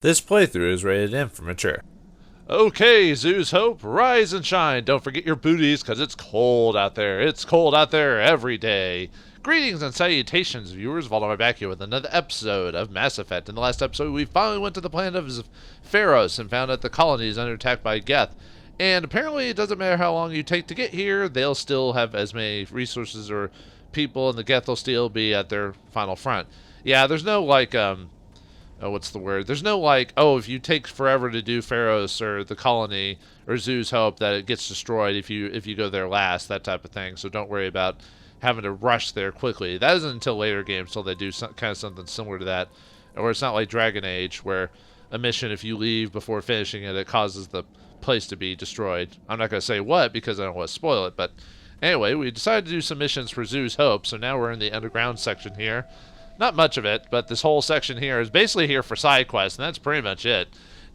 This playthrough is rated M for mature. Okay, Zoo's Hope, rise and shine. Don't forget your booties, because it's cold out there. It's cold out there every day. Greetings and salutations, viewers. Vauldemare back here with another episode of Mass Effect. In the last episode, we finally went to the planet of Pharos and found that the colony is under attack by geth. And apparently, it doesn't matter how long you take to get here, they'll still have as many resources or people, and the geth will still be at their final front. Yeah, there's no, what's the word? There's no if you take forever to do Pharos or the colony or Zoo's Hope that it gets destroyed if you go there last, that type of thing. So don't worry about having to rush there quickly. That isn't until later games till they do kind of something similar to that. Or it's not like Dragon Age where a mission, if you leave before finishing it, it causes the place to be destroyed. I'm not going to say what because I don't want to spoil it, but anyway, we decided to do some missions for Zoo's Hope, so now we're in the underground section here. Not much of it, but this whole section here is basically here for side quests, and that's pretty much it.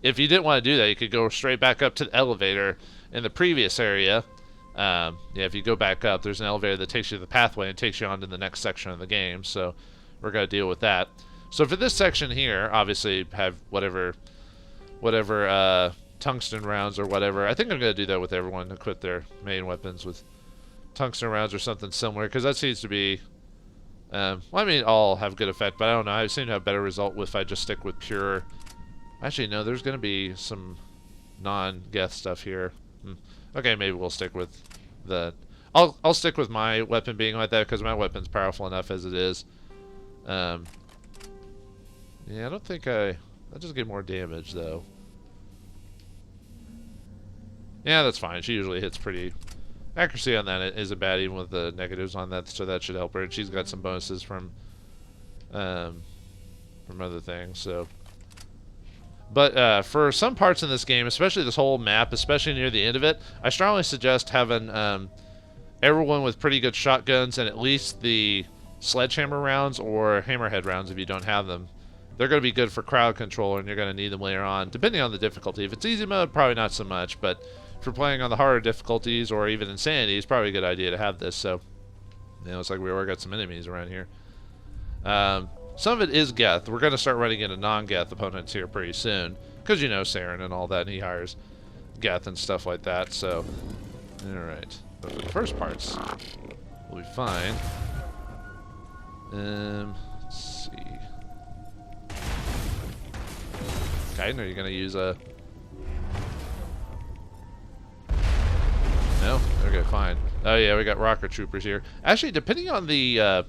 If you didn't want to do that, you could go straight back up to the elevator in the previous area. If you go back up, there's an elevator that takes you to the pathway and takes you on to the next section of the game, so we're going to deal with that. So for this section here, obviously have whatever tungsten rounds or whatever. I think I'm going to do that with everyone, equip their main weapons with tungsten rounds or something similar, because that seems to be... all have good effect, but I don't know. I seem to have better result if I just stick with pure... Actually, no, there's going to be some non-geth stuff here. Okay, maybe we'll stick with the... I'll stick with my weapon being like that, because my weapon's powerful enough as it is. Yeah, I don't think I'll just get more damage, though. Yeah, that's fine. She usually hits pretty... Accuracy on that isn't bad, even with the negatives on that, so that should help her. And she's got some bonuses from other things. So, but for some parts in this game, especially this whole map, especially near the end of it, I strongly suggest having everyone with pretty good shotguns and at least the sledgehammer rounds or hammerhead rounds if you don't have them. They're going to be good for crowd control, and you're going to need them later on, depending on the difficulty. If it's easy mode, probably not so much, but if you're playing on the harder difficulties or even insanity, it's probably a good idea to have this. So, looks like we already got some enemies around here. Some of it is geth. We're going to start running into non-geth opponents here pretty soon, because you know Saren and all that, and he hires geth and stuff like that. So, alright. But for the first parts, we'll be fine. Let's see. Kaiden, are you going to use a... No? Okay, fine. Oh yeah, we got rocket troopers here. Actually, depending on the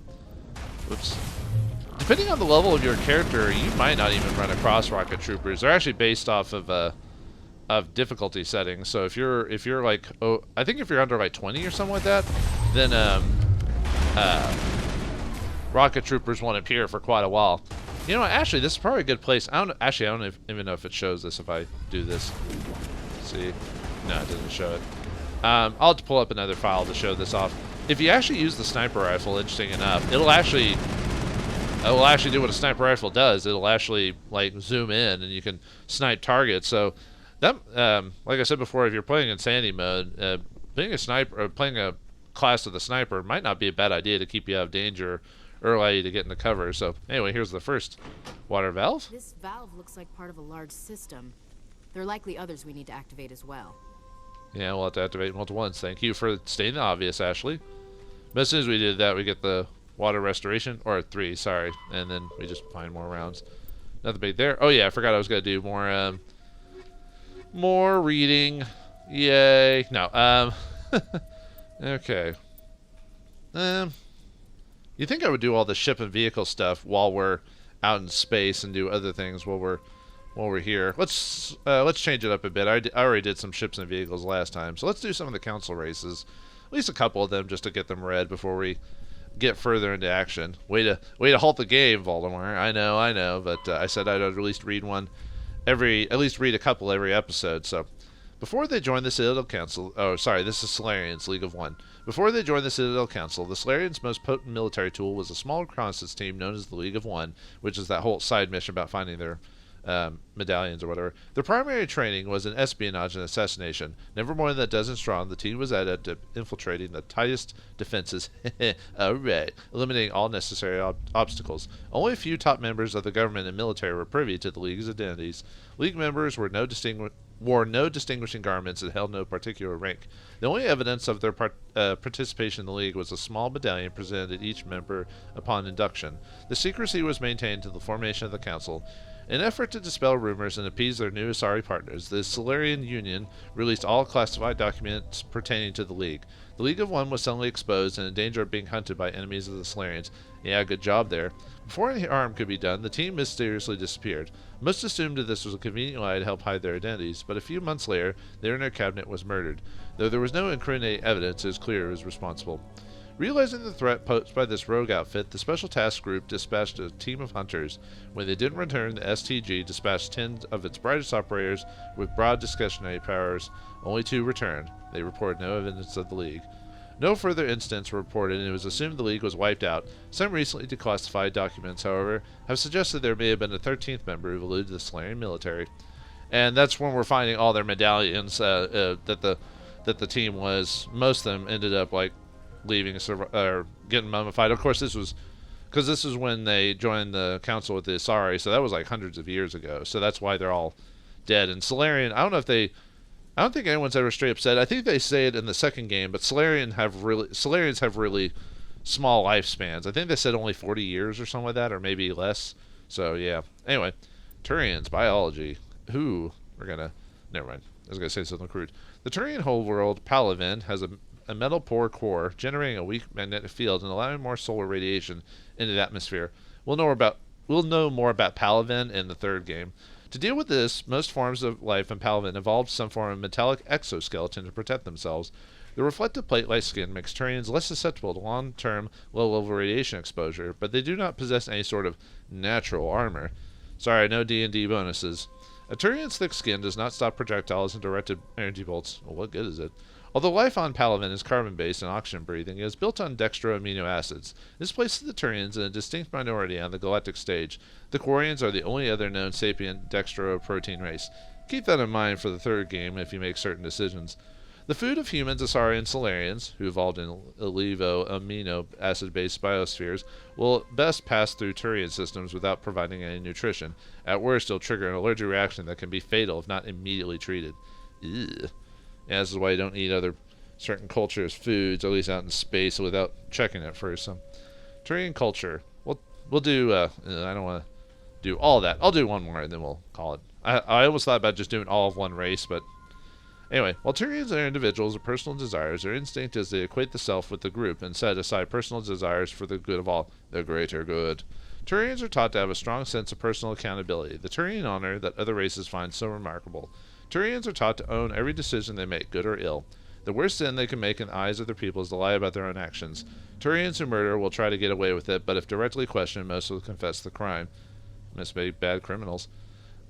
depending on the level of your character, you might not even run across rocket troopers. They're actually based off of difficulty settings. So if you're like, I think if you're under like 20 or something like that, then rocket troopers won't appear for quite a while. You know what, actually, this is probably a good place. I don't even know if it shows this if I do this. Let's see. No, it doesn't show it. I'll have to pull up another file to show this off. If you actually use the sniper rifle, interesting enough, it'll actually do what a sniper rifle does. It'll actually like zoom in and you can snipe targets. So that, like I said before, if you're playing insanity mode, being a sniper or playing a class of the sniper might not be a bad idea to keep you out of danger or allow you to get into cover. So anyway, here's the first water valve. This valve looks like part of a large system. There are likely others we need to activate as well. Yeah, we'll have to activate multiple ones. Thank you for stating the obvious, Ashley. But as soon as we did that, we get the water restoration, or 3, sorry, and then we just find more rounds. Nothing big there. Oh yeah, I forgot I was gonna do more reading. Yay! No. Okay. You think I would do all the ship and vehicle stuff while we're out in space and do other things while we're here. Let's change it up a bit. I already did some ships and vehicles last time, so let's do some of the council races. At least a couple of them just to get them read before we get further into action. Way to halt the game, Vauldemare. I know, but I said I'd at least read at least read a couple every episode. So, before they join the Citadel Council, oh sorry, this is Solarian's League of One. Before they joined the Citadel Council, the Solarians' most potent military tool was a small reconnaissance team known as the League of One, which is that whole side mission about finding their medallions or whatever. Their primary training was in espionage and assassination. Never more than a dozen strong, the team was adept at infiltrating the tightest defenses, alright, eliminating all necessary obstacles. Only a few top members of the government and military were privy to the League's identities. League members wore no distinguishing garments and held no particular rank. The only evidence of their participation in the League was a small medallion presented to each member upon induction. The secrecy was maintained to the formation of the Council. In an effort to dispel rumors and appease their new Asari partners, the Solarian Union released all classified documents pertaining to the League. The League of One was suddenly exposed and in danger of being hunted by enemies of the Solarians. Yeah, good job there. Before any harm could be done, the team mysteriously disappeared. Most assumed that this was a convenient lie to help hide their identities, but a few months later, their inner cabinet was murdered. Though there was no incriminating evidence, it was clear who was responsible. Realizing the threat posed by this rogue outfit, the Special Task Group dispatched a team of hunters. When they didn't return, the STG dispatched 10 of its brightest operators with broad discretionary powers. Only 2 returned. They reported no evidence of the League. No further incidents were reported, and it was assumed the League was wiped out. Some recently declassified documents, however, have suggested there may have been a 13th member who eluded the Solarian military. And that's when we're finding all their medallions that the team was. Most of them ended up like leaving or getting mummified. Of course, this was because this is when they joined the council with the Asari, so that was like hundreds of years ago. So that's why they're all dead. And Solarian, I don't think anyone's ever straight up said. I think they say it in the second game, but Solarians have really small lifespans. I think they said only 40 years or something like that, or maybe less. So yeah. Anyway, Turians, biology. Never mind. I was gonna say something crude. The Turian homeworld, Palaven, has a metal poor core, generating a weak magnetic field and allowing more solar radiation into the atmosphere. We'll know more about Palaven in the third game. To deal with this, most forms of life in Palaven evolved some form of metallic exoskeleton to protect themselves. The reflective plate-like skin makes Turians less susceptible to long-term, low-level radiation exposure, but they do not possess any sort of natural armor. Sorry, no D&D bonuses. A Turian's thick skin does not stop projectiles and directed energy bolts. Well, what good is it? Although life on Palaven is carbon-based and oxygen-breathing, it is built on dextro amino acids. This places the Turians in a distinct minority on the galactic stage. The Quarians are the only other known sapient dextro-protein race. Keep that in mind for the third game if you make certain decisions. The food of humans, Asari, and Solarians, who evolved in olevo amino acid-based biospheres, will best pass through Turian systems without providing any nutrition. At worst, it'll trigger an allergic reaction that can be fatal if not immediately treated. Ew. Yeah, this is why you don't eat other certain cultures' foods, at least out in space, without checking it first. Turian culture. We'll do. I don't want to do all that. I'll do one more, and then we'll call it. I almost thought about just doing all of one race, but anyway. While Turians are individuals with personal desires, their instinct is they equate the self with the group and set aside personal desires for the good of all, the greater good. Turians are taught to have a strong sense of personal accountability, the Turian honor that other races find so remarkable. Turians are taught to own every decision they make, good or ill. The worst sin they can make in the eyes of their people is to lie about their own actions. Turians who murder will try to get away with it, but if directly questioned, most will confess the crime. Must be bad criminals.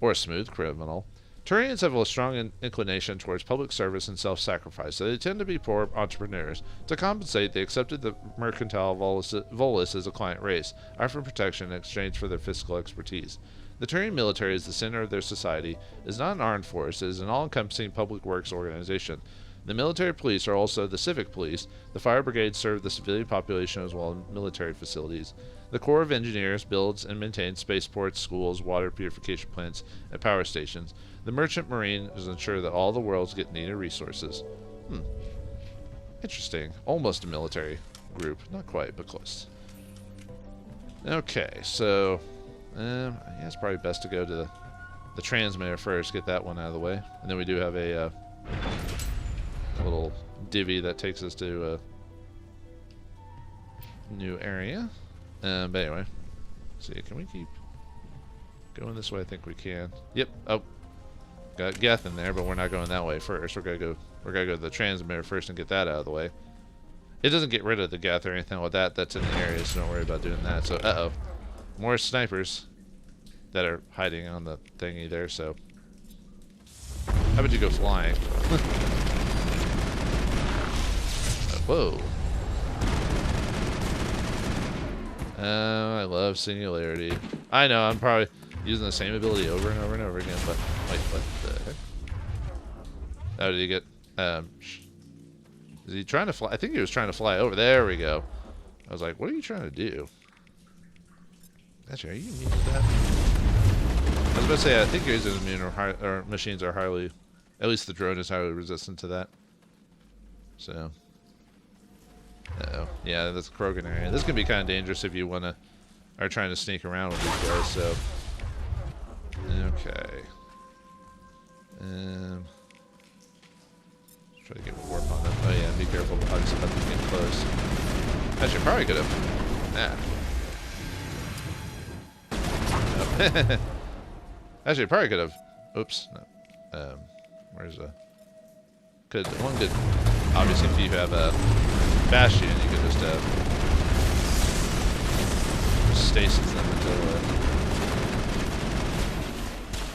Or a smooth criminal. Turians have a strong inclination towards public service and self-sacrifice, so they tend to be poor entrepreneurs. To compensate, they accepted the mercantile Volus as a client race, offering protection in exchange for their fiscal expertise. The Turian military is the center of their society. It is not an armed force, it is an all-encompassing public works organization. The military police are also the civic police. The fire brigades serve the civilian population as well as military facilities. The Corps of Engineers builds and maintains spaceports, schools, water purification plants, and power stations. The Merchant Marine is ensure that all the worlds get needed resources. Interesting. Almost a military group. Not quite, but close. Okay, so yeah, it's probably best to go to the transmitter first, get that one out of the way. And then we do have a little divvy that takes us to a new area. But anyway, let's see, can we keep going this way? I think we can. Yep. Oh, got Geth in there, but we're not going that way first. We're gonna go to the transmitter first and get that out of the way. It doesn't get rid of the Geth or anything like that. That's in the area, so don't worry about doing that. So, uh-oh. More snipers that are hiding on the thingy there, so how about you go flying? Whoa. I love Singularity. I know, I'm probably Using the same ability over and over and over again, but wait, what the heck? Oh, did he get, is he trying to fly? I think he was trying to fly over. There we go. I was like, what are you trying to do? Actually, are you immune to that? I was about to say, I think yours is immune, or machines are highly, at least the drone is highly resistant to that. So. Uh-oh. Yeah, that's a Krogan area. This can be kind of dangerous if you are trying to sneak around with these guys, so. Okay. Try to get warp on them. Oh yeah, be careful. Obviously, about to get close. Actually, probably could have. Nope. Actually, probably could have. Oops. No. Where's the? One could. Obviously, if you have a bastion, you could just stasis them until.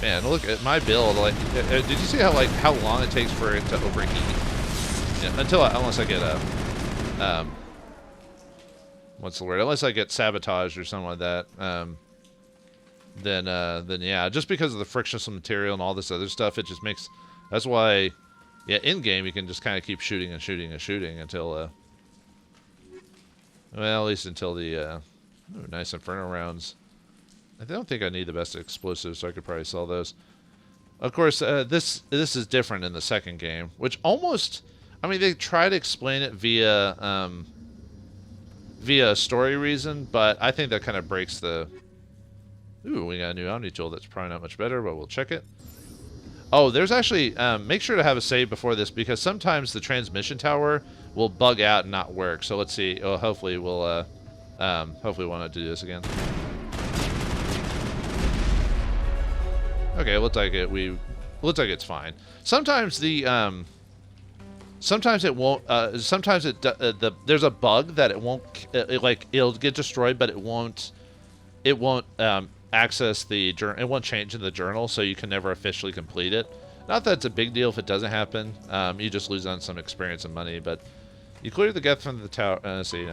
Man, look at my build. Like, did you see how long it takes for it to overheat? Yeah, unless I get a what's the word? Unless I get sabotaged or something like that. Then yeah, just because of the frictionless material and all this other stuff, it just makes. That's why, yeah, in game you can just kind of keep shooting and shooting and shooting until well, at least until the ooh, nice inferno rounds. I don't think I need the best explosives, so I could probably sell those. Of course, this is different in the second game, which almost, I mean, they try to explain it via a story reason, but I think that kind of breaks the. Ooh, we got a new Omni tool that's probably not much better, but we'll check it. Oh, there's actually make sure to have a save before this because sometimes the transmission tower will bug out and not work. So let's see. Oh, hopefully we'll hopefully we won't do this again. Okay, looks like it. Looks like it's fine. Sometimes the sometimes it won't. Sometimes it there's a bug that it won't. It'll get destroyed, but it won't. It won't access the journal. It won't change in the journal, so you can never officially complete it. Not that it's a big deal if it doesn't happen. You just lose on some experience and money, but you clear the geth from the tower. Let's see,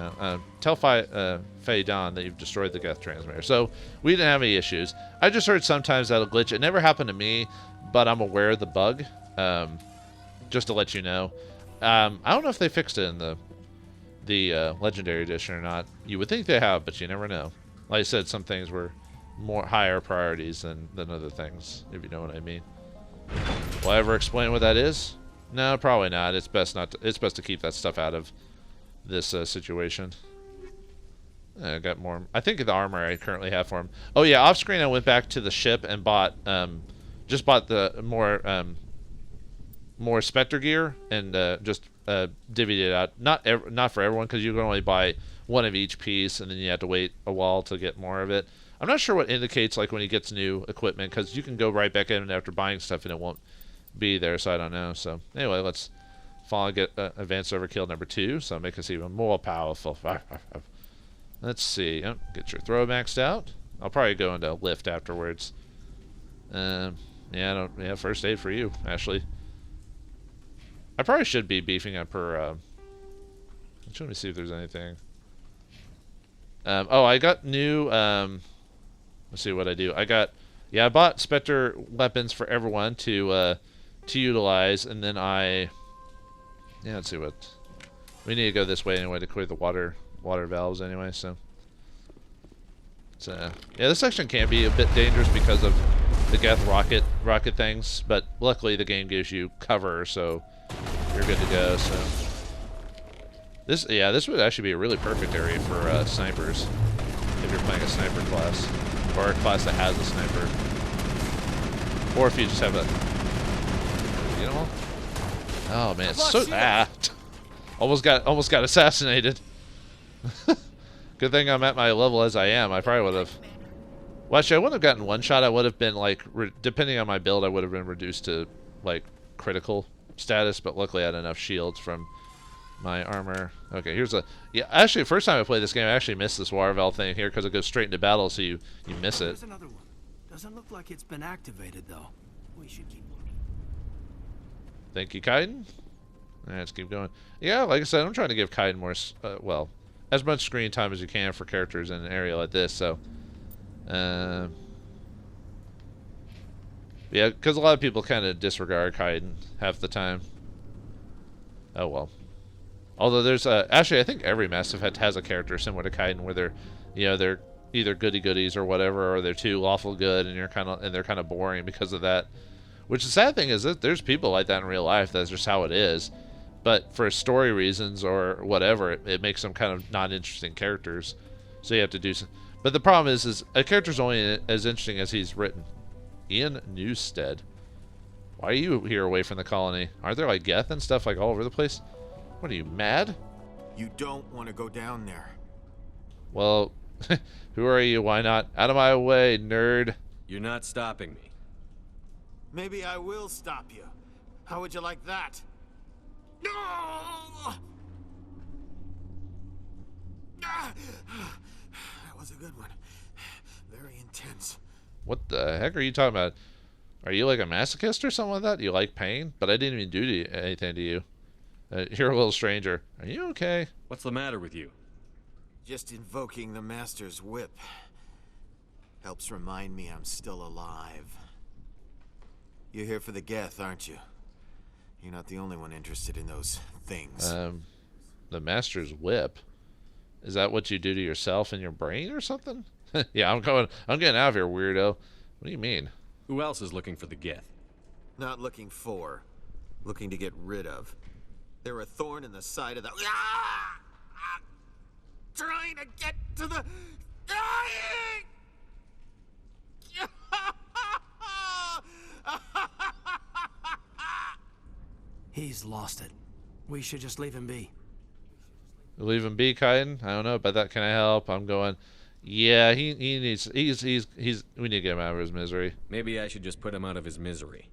tell Faye Dawn that you've destroyed the geth transmitter. So we didn't have any issues. I just heard sometimes that'll glitch. It never happened to me, but I'm aware of the bug. Just to let you know. I don't know if they fixed it in the Legendary Edition or not. You would think they have, but you never know. Like I said, some things were more higher priorities than other things, if you know what I mean. Will I ever explain what that is? No, probably not. It's best not. It's best to keep that stuff out of this situation. I got more. I think the armor I currently have for him. Oh yeah, off screen I went back to the ship and bought just bought the more Spectre gear and just divvied it out. Not for everyone because you can only buy one of each piece and then you have to wait a while to get more of it. I'm not sure what indicates like when he gets new equipment because you can go right back in after buying stuff and it won't be there, so I don't know. So anyway, let's get advanced overkill number 2, so make us even more powerful. Let's see. Oh, get your throw maxed out. I'll probably go into lift afterwards. Yeah, first aid for you, Ashley. I probably should be beefing up her. Let me see if there's anything. Oh, I got new. Let's see what I do. I bought Spectre weapons for everyone to utilize, and then let's see what. We need to go this way anyway to clear the water valves anyway. So yeah, this section can be a bit dangerous because of the geth rocket things, but luckily the game gives you cover, so you're good to go. So this would actually be a really perfect area for snipers if you're playing a sniper class or a class that has a sniper, or if you just have a, you know. Oh man, it's so almost got assassinated. Good thing I'm at my level as I am. I probably would have. Well, actually, I wouldn't have gotten one shot. I would have been like, depending on my build, I would have been reduced to like critical status. But luckily, I had enough shields from my armor. Okay, here's actually, the first time I played this game, I actually missed this water valve thing here because it goes straight into battle, so you miss it. There's another one. Doesn't look like it's been activated though. We should keep looking. Thank you, Kaiden. Let's keep going. Yeah, like I said, I'm trying to give Kaiden more, well, as much screen time as you can for characters in an area like this. So, Yeah, because a lot of people kind of disregard Kaiden half the time. Oh well. Although there's actually I think every Mass Effect has a character similar to Kaiden where they're either goody goodies or whatever, or they're too lawful good and they're kind of boring because of that. Which the sad thing is that there's people like that in real life. That's just how it is. But for story reasons or whatever, it makes them kind of not interesting characters. So you have to do some. But the problem is a character's only as interesting as he's written. Ian Newstead. Why are you here away from the colony? Aren't there like geth and stuff like all over the place? What are you, mad? You don't want to go down there. Well, who are you? Why not? Out of my way, nerd. You're not stopping me. Maybe I will stop you. How would you like that? No! That was a good one. Very intense. What the heck are you talking about? Are you like a masochist or something like that? You like pain? But I didn't even do anything to you. You're a little stranger. Are you okay? What's the matter with you? Just invoking the Master's whip helps remind me I'm still alive. You're here for the geth, aren't you? You're not the only one interested in those things. The Master's whip? Is that what you do to yourself in your brain or something? Yeah, I'm getting out of here, weirdo. What do you mean? Who else is looking for the geth? Not looking for, looking to get rid of. They're a thorn in the side of the... Ah! Ah! Trying to get to the... Dying! He's lost it. We should just leave him be. Leave him be, Kaiden? I don't know about that. Can I help? I'm going... Yeah, we need to get him out of his misery. Maybe I should just put him out of his misery.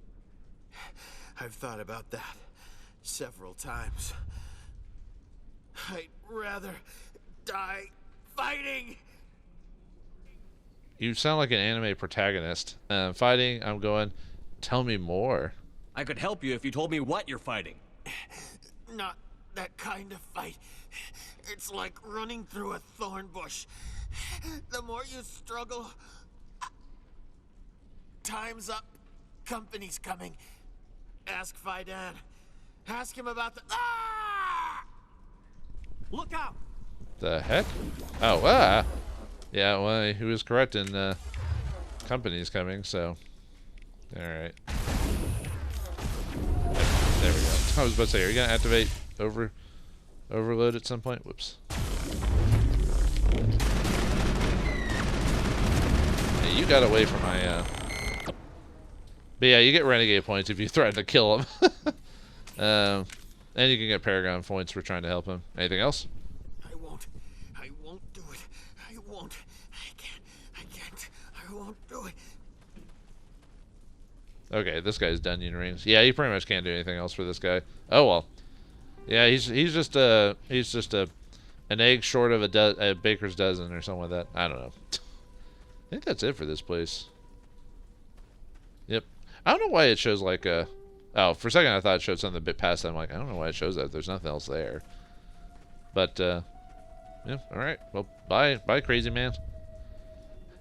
I've thought about that several times. I'd rather die fighting. You sound like an anime protagonist. Fighting, I'm going, tell me more. I could help you if you told me what you're fighting. Not that kind of fight. It's like running through a thorn bush. The more you struggle, time's up. Company's coming. Ask Fidan. Ask him about the... Ah! Look out! The heck? Oh, ah! Yeah, well, he was correct in company's coming, so... Alright. There we go. I was about to say, are you going to activate overload at some point? Whoops. Yeah, you got away from my... But yeah, you get renegade points if you threaten to kill him. And you can get paragon points for trying to help him. Anything else? I won't do it. I won't. I can't. I won't do it. Okay, this guy's Dungeon Rings. Yeah, you pretty much can't do anything else for this guy. Oh well. Yeah, he's just an egg short of a baker's dozen or something like that. I don't know. I think that's it for this place. Yep. I don't know why it shows like a... Oh, for a second I thought it showed something a bit past that. I'm like, I don't know why it shows that. There's nothing else there. But, yeah, alright. Well, bye, crazy man.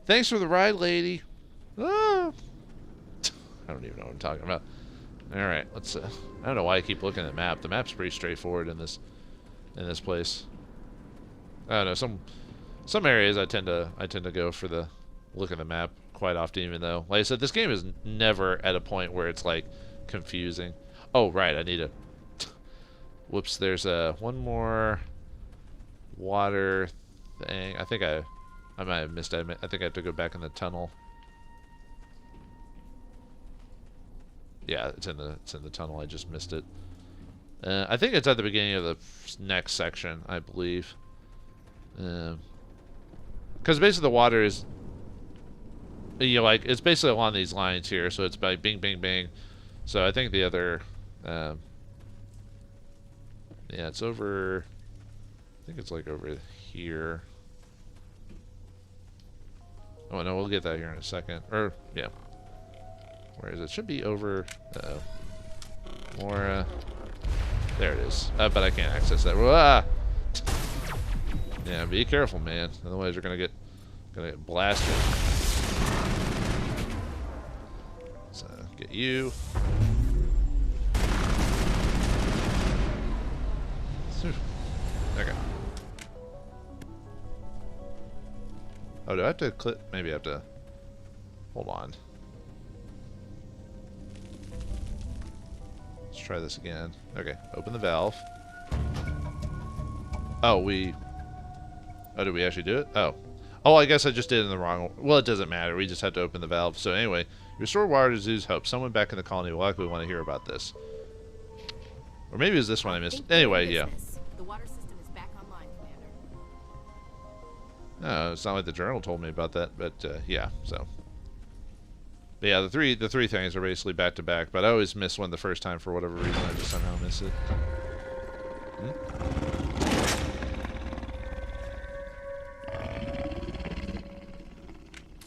Thanks for the ride, lady. Ah! I don't even know what I'm talking about. Alright, let's, I don't know why I keep looking at the map. The map's pretty straightforward in this place. I don't know, some areas I tend to go for the look at the map quite often, even though, like I said, this game is never at a point where it's like confusing. Oh right, I need to whoops, there's one more water thing. I think I might have missed it. I think I have to go back in the tunnel. Yeah, it's in the tunnel. I just missed it. I think it's at the beginning of the next section, I believe. Because basically the water is, you know, like it's basically along these lines here, so it's by bing, bing, bing. So I think the other, yeah, it's over. I think it's like over here. Oh no, we'll get that here in a second. Or yeah, where is it? Should be over. More. There it is. But I can't access that. Ah! Yeah, be careful, man. Otherwise, you're gonna get blasted. So, Get you. Okay. Oh, do I have to click? Maybe I have to. Hold on. Let's try this again. Okay, open the valve. Oh, oh, did we actually do it? Oh. Oh, I guess I just did it in the wrong... Well, it doesn't matter. We just have to open the valve. So anyway, restore water to Zoo's Hope. Someone back in the colony will likely want to hear about this. Or maybe it was this one I missed. Anyway, yeah. The water system is back online, Commander. No, it's not like the journal told me about that, but yeah, so. But yeah, the three things are basically back to back, but I always miss one the first time for whatever reason. I just somehow miss it.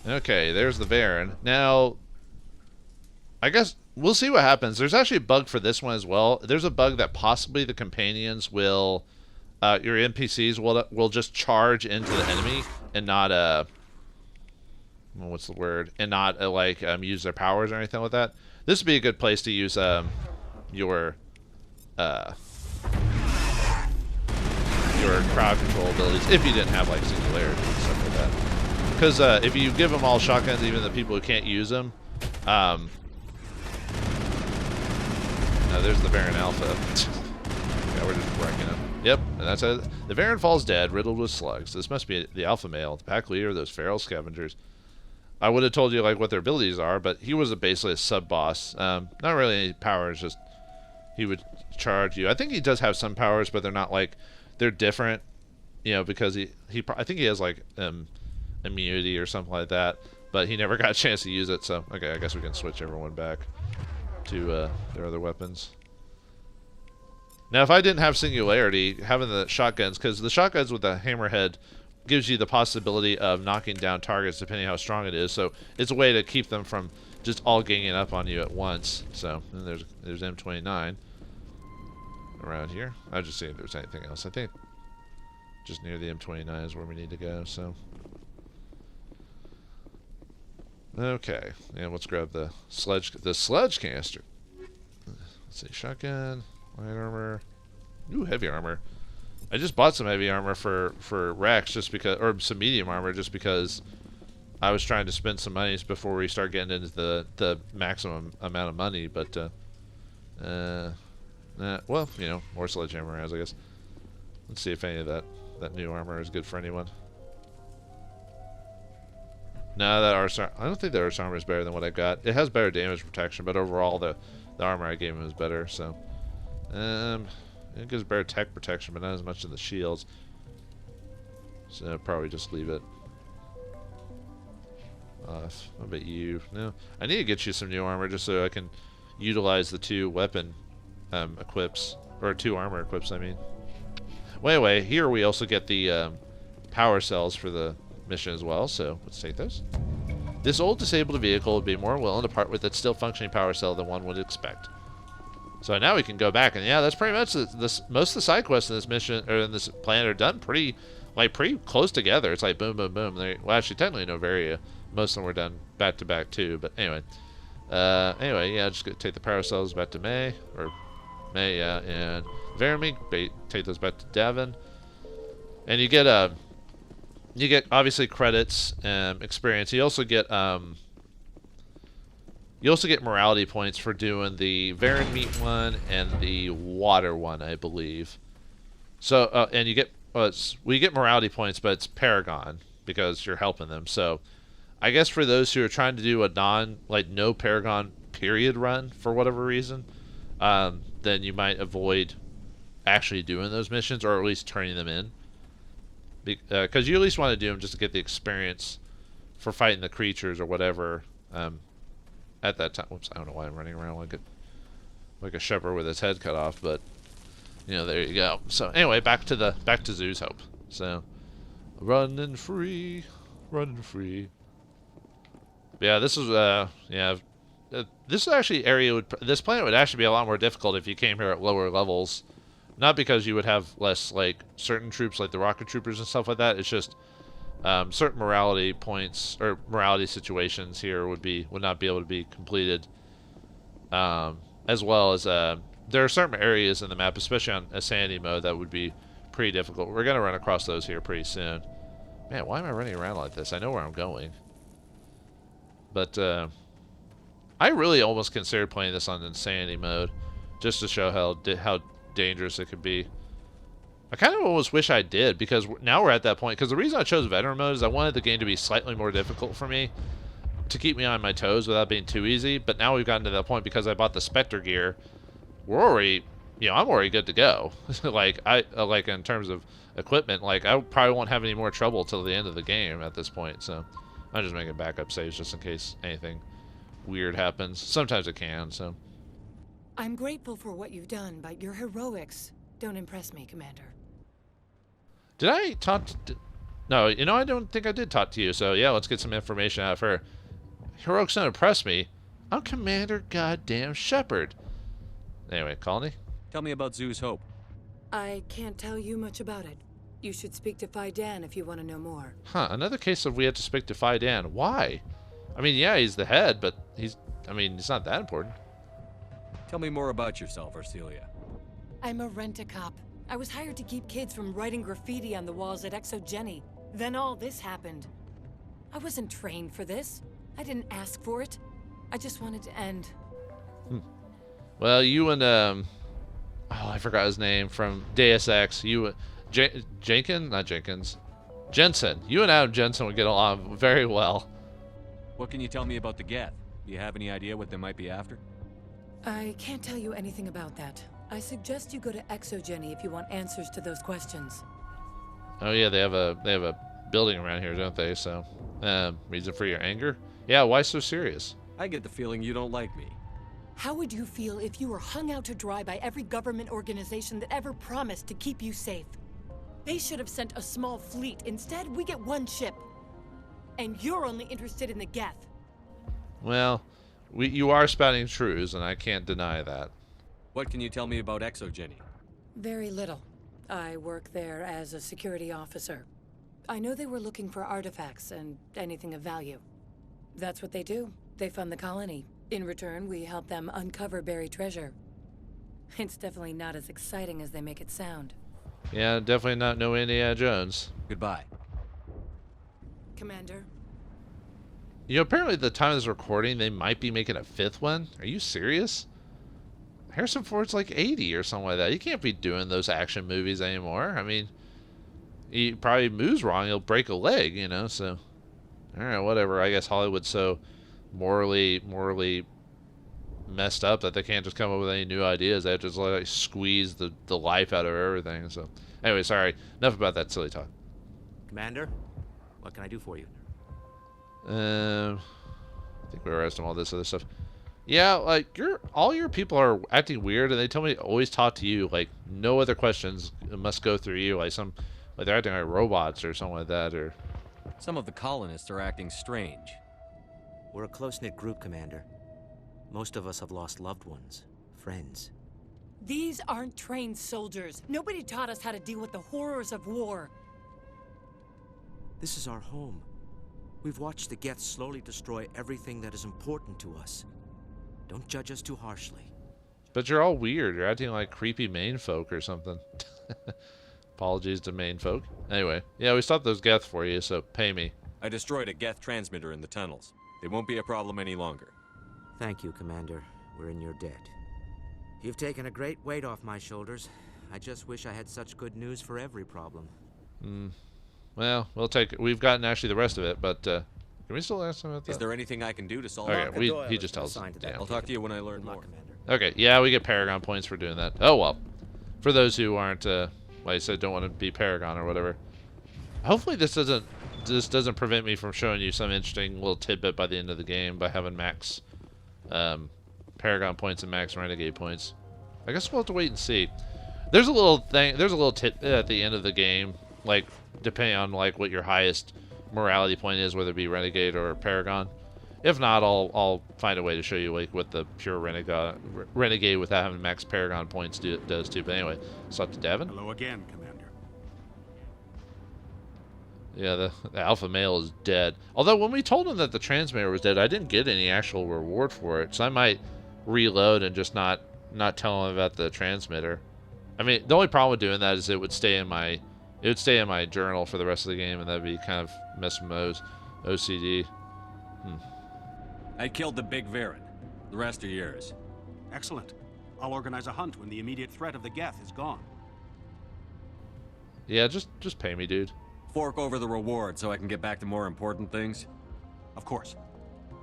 Okay, there's the Varen. Now, I guess we'll see what happens. There's actually a bug for this one as well. There's a bug that possibly the companions will, your NPCs will just charge into the enemy and not what's the word? And not like use their powers or anything like that. This would be a good place to use your crowd control abilities if you didn't have like singularity and stuff like that. Because if you give them all shotguns, even the people who can't use them, no, there's the Varen Alpha. Yeah, we're just breaking him. Yep, and that's how the Varen falls dead, riddled with slugs. This must be the Alpha male, the pack leader of those feral scavengers. I would have told you like what their abilities are, but he was basically a sub boss. Not really any powers, just he would charge you. I think he does have some powers, but they're not like they're different, you know, because I think he has like immunity or something like that, but he never got a chance to use it. So okay, I guess we can switch everyone back to their other weapons. Now, if I didn't have singularity, having the shotguns, because the shotguns with the hammerhead gives you the possibility of knocking down targets depending how strong it is. So it's a way to keep them from just all ganging up on you at once. So and there's M29 around here. I was just seeing if there's anything else. I think just near the M29 is where we need to go. So okay, and let's grab the sledge canister. Let's see, shotgun, light armor, ooh, heavy armor. I just bought some heavy armor for Rex just because, or some medium armor just because I was trying to spend some money before we start getting into the maximum amount of money. But well, you know, more sledgehammer rounds, I guess. Let's see if any of that new armor is good for anyone. No, I don't think the Arse armor is better than what I got. It has better damage protection, but overall the armor I gave him is better. So, it gives better tech protection, but not as much in the shields. So I'll probably just leave it off. What about you? No, I need to get you some new armor just so I can utilize the 2 weapon equips, or 2 armor equips. I mean. Well, anyway, here we also get the power cells for the mission as well, so let's take those. This old disabled vehicle would be more willing to part with its still functioning power cell than one would expect. So now we can go back, and yeah, that's pretty much most of the side quests in this mission or in this planet are done pretty close together. It's like boom, boom, boom. Well, actually, technically Novaria, most of them were done back to back too. But anyway, yeah, just take the power cells back to May, yeah, and Vermeek, take those back to Davin, and you get obviously credits, experience. You also get morality points for doing the Varen meat one and the water one, I believe. So and you get we get morality points, but it's Paragon because you're helping them. So I guess for those who are trying to do a no Paragon period run for whatever reason, then you might avoid actually doing those missions, or at least turning them in. Because you at least want to do them just to get the experience for fighting the creatures or whatever at that time. Whoops, I don't know why I'm running around like a shepherd with his head cut off, but you know, there you go. So anyway, back to Zoo's Hope. So running free. Yeah, this is this is actually this planet would actually be a lot more difficult if you came here at lower levels. Not because you would have less, like, certain troops, like the rocket troopers and stuff like that. It's just certain morality points or morality situations here would not be able to be completed as well as there are certain areas in the map, especially on a sandy mode, that would be pretty difficult. We're gonna run across those here pretty soon. Man, why am I running around like this? I know where I'm going, but I really almost considered playing this on insanity mode, just to show how dangerous it could be. I kind of almost wish I did, because now we're at that point. Because the reason I chose veteran mode is I wanted the game to be slightly more difficult for me, to keep me on my toes without being too easy. But now we've gotten to that point because I bought the Spectre gear. We're already, I'm already good to go. like in terms of equipment, like I probably won't have any more trouble till the end of the game at this point. So I'm just making backup saves just in case anything weird happens. Sometimes it can. So I'm grateful for what you've done, but your heroics don't impress me, Commander. Did I talk to... No, I don't think I did talk to you, so yeah, let's get some information out of her. Heroics don't impress me. I'm Commander goddamn Shepard. Anyway, Colony? Tell me about Zoo's Hope. I can't tell you much about it. You should speak to Phi Dan if you want to know more. Huh, another case of we have to speak to Phi Dan. Why? I mean, yeah, he's the head, but he's not that important. Tell me more about yourself, Arcelia. I'm a rent-a-cop. I was hired to keep kids from writing graffiti on the walls at Exogeni. Then all this happened. I wasn't trained for this. I didn't ask for it. I just wanted to end. Well, you and oh, I forgot his name from Deus Ex. You, Jensen. You and Adam Jensen would get along very well. What can you tell me about the geth? Do you have any idea what they might be after? I can't tell you anything about that. I suggest you go to Exogeni if you want answers to those questions. Oh yeah, they have a building around here, don't they? So, reason for your anger? Yeah, why so serious? I get the feeling you don't like me. How would you feel if you were hung out to dry by every government organization that ever promised to keep you safe? They should have sent a small fleet. Instead, we get one ship. And you're only interested in the geth. Well, you are spouting truths, and I can't deny that. What can you tell me about exogeni? Very little. I work there as a security officer. I know they were looking for artifacts and anything of value. That's what they do. They fund the colony. In return, we help them uncover buried treasure. It's definitely not as exciting as they make it sound. Yeah, definitely not no Indiana Jones. Goodbye. Commander? Apparently at the time of this recording, they might be making a 5th one. Are you serious? Harrison Ford's like 80 or something like that. He can't be doing those action movies anymore. I mean, he probably moves wrong, he'll break a leg, so... Alright, whatever. I guess Hollywood's so morally messed up that they can't just come up with any new ideas. They have to just like squeeze the life out of everything. So, anyway, sorry. Enough about that silly talk. Commander, what can I do for you? I think we were asking all this other stuff. Yeah, like all your people are acting weird, and they tell me to always talk to you. Like no other questions must go through you. Like they're acting like robots or something like that. Or some of the colonists are acting strange. We're a close-knit group, Commander. Most of us have lost loved ones, friends. These aren't trained soldiers. Nobody taught us how to deal with the horrors of war. This is our home. We've watched the geth slowly destroy everything that is important to us. Don't judge us too harshly. But you're all weird. You're acting like creepy main folk or something. Apologies to main folk. Anyway, yeah, we stopped those geth for you, so pay me. I destroyed a geth transmitter in the tunnels. It won't be a problem any longer. Thank you, Commander. We're in your debt. You've taken a great weight off my shoulders. I just wish I had such good news for every problem. Well, we'll take it. We've gotten actually the rest of it, but can we still ask him about that? Is there anything I can do to solve Okay, it? he just tells us. Yeah. I'll talk to you when I learn more. Okay, yeah, we get Paragon points for doing that. Oh, well. For those who aren't, like I said, don't want to be Paragon or whatever. Hopefully this doesn't prevent me from showing you some interesting little tidbit by the end of the game by having max Paragon points and max Renegade points. I guess we'll have to wait and see. There's a little tidbit at the end of the game, like, depending on, like, what your highest morality point is, whether it be Renegade or Paragon. If not, I'll find a way to show you like what the pure Renegade without having max Paragon points does too. But anyway, it's up to Devin. Hello again, Commander. Yeah, the alpha male is dead. Although when we told him that the transmitter was dead, I didn't get any actual reward for it. So I might reload and just not tell him about the transmitter. I mean, the only problem with doing that is it would stay in my journal for the rest of the game, and that'd be kind of messing with OCD. I killed the big Varen. The rest are yours. Excellent. I'll organize a hunt when the immediate threat of the geth is gone. Yeah, just pay me, dude. Fork over the reward so I can get back to more important things. Of course.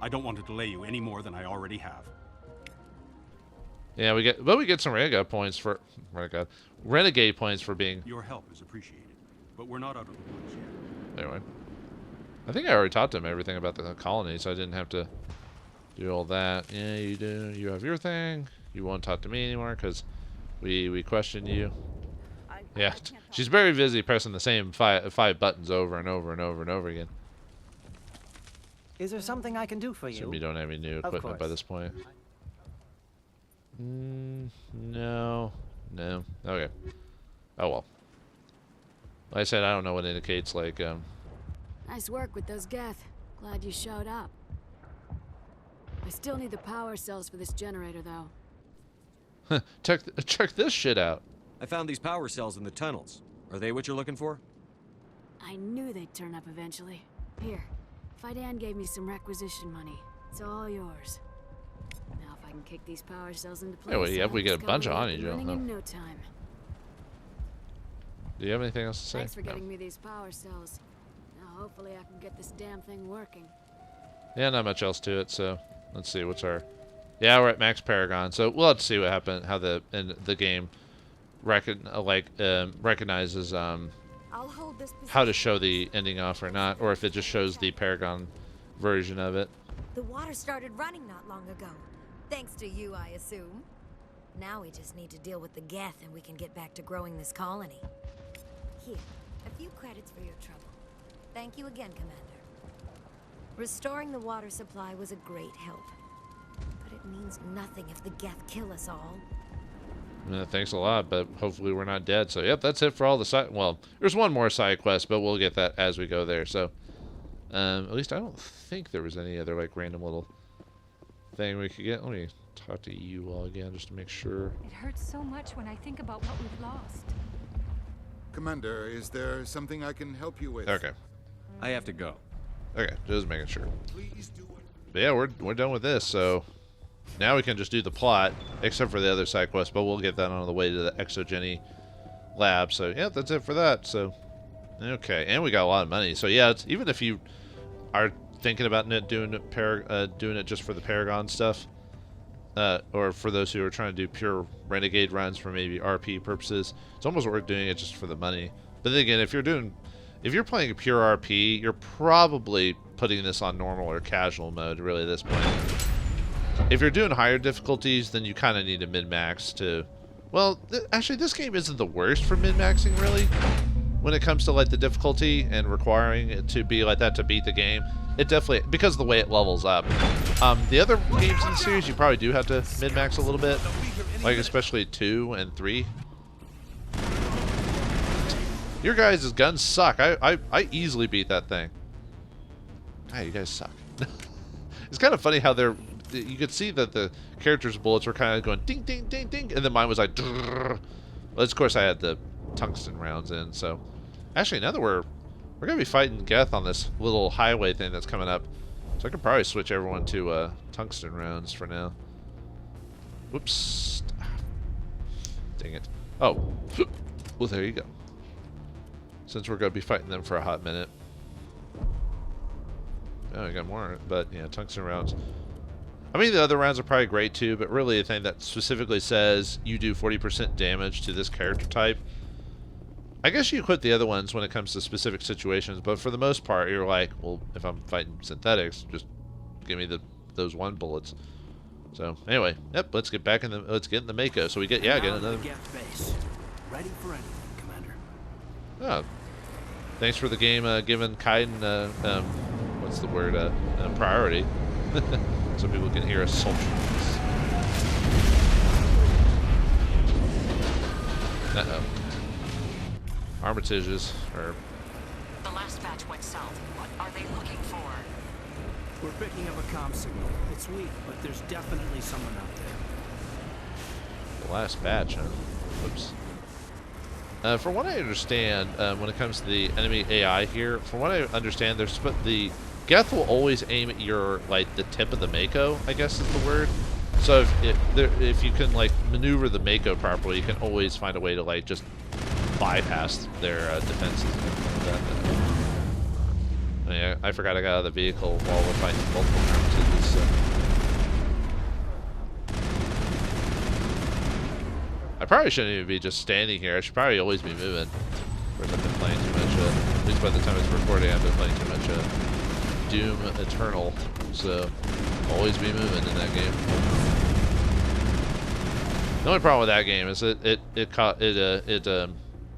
I don't want to delay you any more than I already have. Yeah, we get some renegade points for renegade points for being. Your help is appreciated, but we're not out of the woods yet. Anyway, I think I already taught them everything about the colony, so I didn't have to do all that. Yeah, you do. You have your thing. You won't talk to me anymore because we questioned you. Yeah, she's very busy pressing the same five buttons over and over and over and over again. Is there something I can do for you? Assume you don't have any new equipment by this point. No. Okay. Oh well. Like I said, I don't know what indicates like. Nice work with those geth. Glad you showed up. I still need the power cells for this generator, though. Check this shit out. I found these power cells in the tunnels. Are they what you're looking for? I knew they'd turn up eventually. Here, Fidan gave me some requisition money. It's all yours. Now if I can kick these power cells into place, Anyway, yeah, we get a bunch of Skyway honey, up and Joe. running Oh. in no time. Do you have anything else to say? Thanks for No. getting me these power cells. Now hopefully I can get this damn thing working. Yeah, not much else to it. So let's see what's our. Yeah, we're at max Paragon. So we'll have to see what happened. How the game recognizes I'll hold this how to show the ending off or not, or if it just shows the Paragon version of it. The water started running not long ago. Thanks to you, I assume. Now we just need to deal with the geth and we can get back to growing this colony. Here, a few credits for your trouble. Thank you again, Commander. Restoring the water supply was a great help. But it means nothing if the geth kill us all. Thanks a lot, but hopefully we're not dead. So, yep, that's it for all the side. Well, there's one more side quest, but we'll get that as we go there. So, at least I don't think there was any other like random little thing we could get. Let me talk to you all again just to make sure. It hurts so much when I think about what we've lost. Commander, is there something I can help you with? Okay. I have to go. Okay, just making sure. Please do it. But yeah, we're done with this. So now we can just do the plot, except for the other side quest. But we'll get that on the way to the exogeni lab. So yeah, that's it for that. So okay, and we got a lot of money. So yeah, it's, even if you are thinking about doing it just for the Paragon stuff, or for those who are trying to do pure renegade runs for maybe RP purposes, it's almost worth doing it just for the money. But then again, if you're playing a pure RP, you're probably putting this on normal or casual mode really at this point. If you're doing higher difficulties, then you kind of need a min-max to... Well, actually, this game isn't the worst for min-maxing, really, when it comes to like the difficulty and requiring it to be like that to beat the game. It definitely, because of the way it levels up. The other games in the series, you probably do have to min-max a little bit, like especially 2 and 3. Your guys' guns suck. I easily beat that thing. Hey, you guys suck. It's kind of funny how you could see that the characters' bullets were kind of going ding, ding, ding, ding, and then mine was like, well, of course I had the tungsten rounds in, so. Actually, now that we're going to be fighting Geth on this little highway thing that's coming up, so I could probably switch everyone to tungsten rounds for now. Whoops. Dang it. Oh. Well, there you go. Since we're going to be fighting them for a hot minute. Oh, we got more, but yeah, tungsten rounds. I mean, the other rounds are probably great too, but really a thing that specifically says you do 40% damage to this character type. I guess you quit the other ones when it comes to specific situations, but for the most part, you're like, well, if I'm fighting synthetics, just give me those 1 bullets. So anyway, yep, let's get back in the Mako. So we get another. Base. Ready for anything, Commander. Oh, thanks for the game giving Kaiden what's the word priority, so people can hear us sultry. Uh-oh. Armitages, or... The last batch went south. What are they looking for? We're picking up a comm signal. It's weak, but there's definitely someone out there. The last batch, huh? Whoops. From what I understand, when it comes to the enemy AI here, from what I understand, the geth will always aim at your, like, the tip of the Mako, I guess is the word. So if you can, like, maneuver the Mako properly, you can always find a way to, like, just bypass their defenses. Yeah, I forgot I got out of the vehicle while we're fighting multiple times. So. I probably shouldn't even be just standing here. I should probably always be moving. Of course, I've been playing too much. At least by the time it's recording, I've been playing too much Doom Eternal. So, always be moving in that game. The only problem with that game is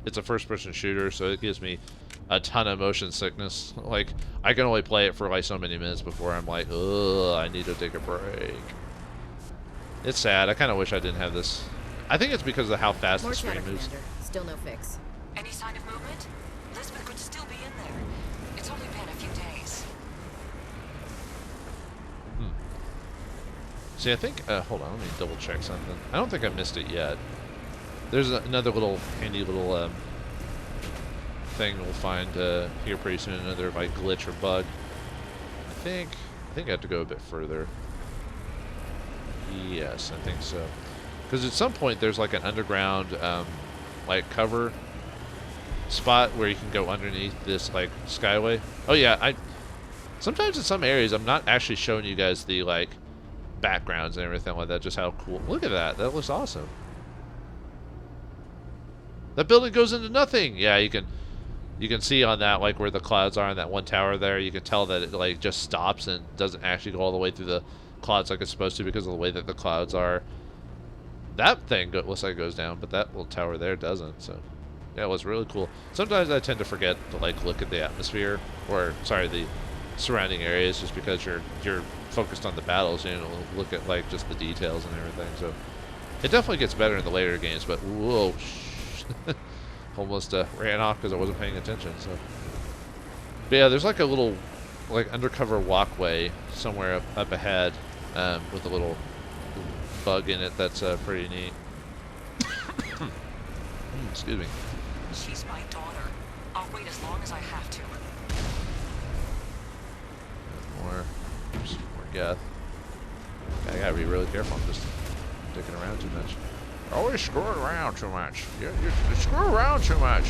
it's a first-person shooter, so it gives me a ton of motion sickness. Like, I can only play it for like so many minutes before I'm like, ugh, I need to take a break. It's sad. I kind of wish I didn't have this. I think it's because of how fast the screen moves. Still no fix. Any sign of movement? Elizabeth could still be in there. It's only been a few days. See, I think, hold on, let me double check something. I don't think I missed it yet. There's another little, handy little, thing we'll find, here pretty soon, another, like, glitch or bug. I think I have to go a bit further. Yes, I think so. Because at some point there's, like, an underground, like, cover spot where you can go underneath this, like, Skyway. Oh, yeah, sometimes in some areas I'm not actually showing you guys the, like, backgrounds and everything like that, just how cool. Look at that. That looks awesome. That building goes into nothing. Yeah, you can see on that, like, where the clouds are in that one tower there, you can tell that it, like, just stops and doesn't actually go all the way through the clouds like it's supposed to because of the way that the clouds are. That thing looks like it goes down, but that little tower there doesn't, so yeah, it was really cool. Sometimes I tend to forget to, like, look at the atmosphere, or sorry, the surrounding areas, just because you're focused on the battles, you know, look at, like, just the details and everything. So it definitely gets better in the later games, but whoa, almost ran off because I wasn't paying attention. So, but yeah, there's like a little, like, undercover walkway somewhere up ahead, with a little bug in it that's pretty neat. Excuse me. She's my daughter. I'll wait as long as I have to. More geth. I gotta be really careful. I'm just dicking around too much. Always screwing around too much. You screw around too much.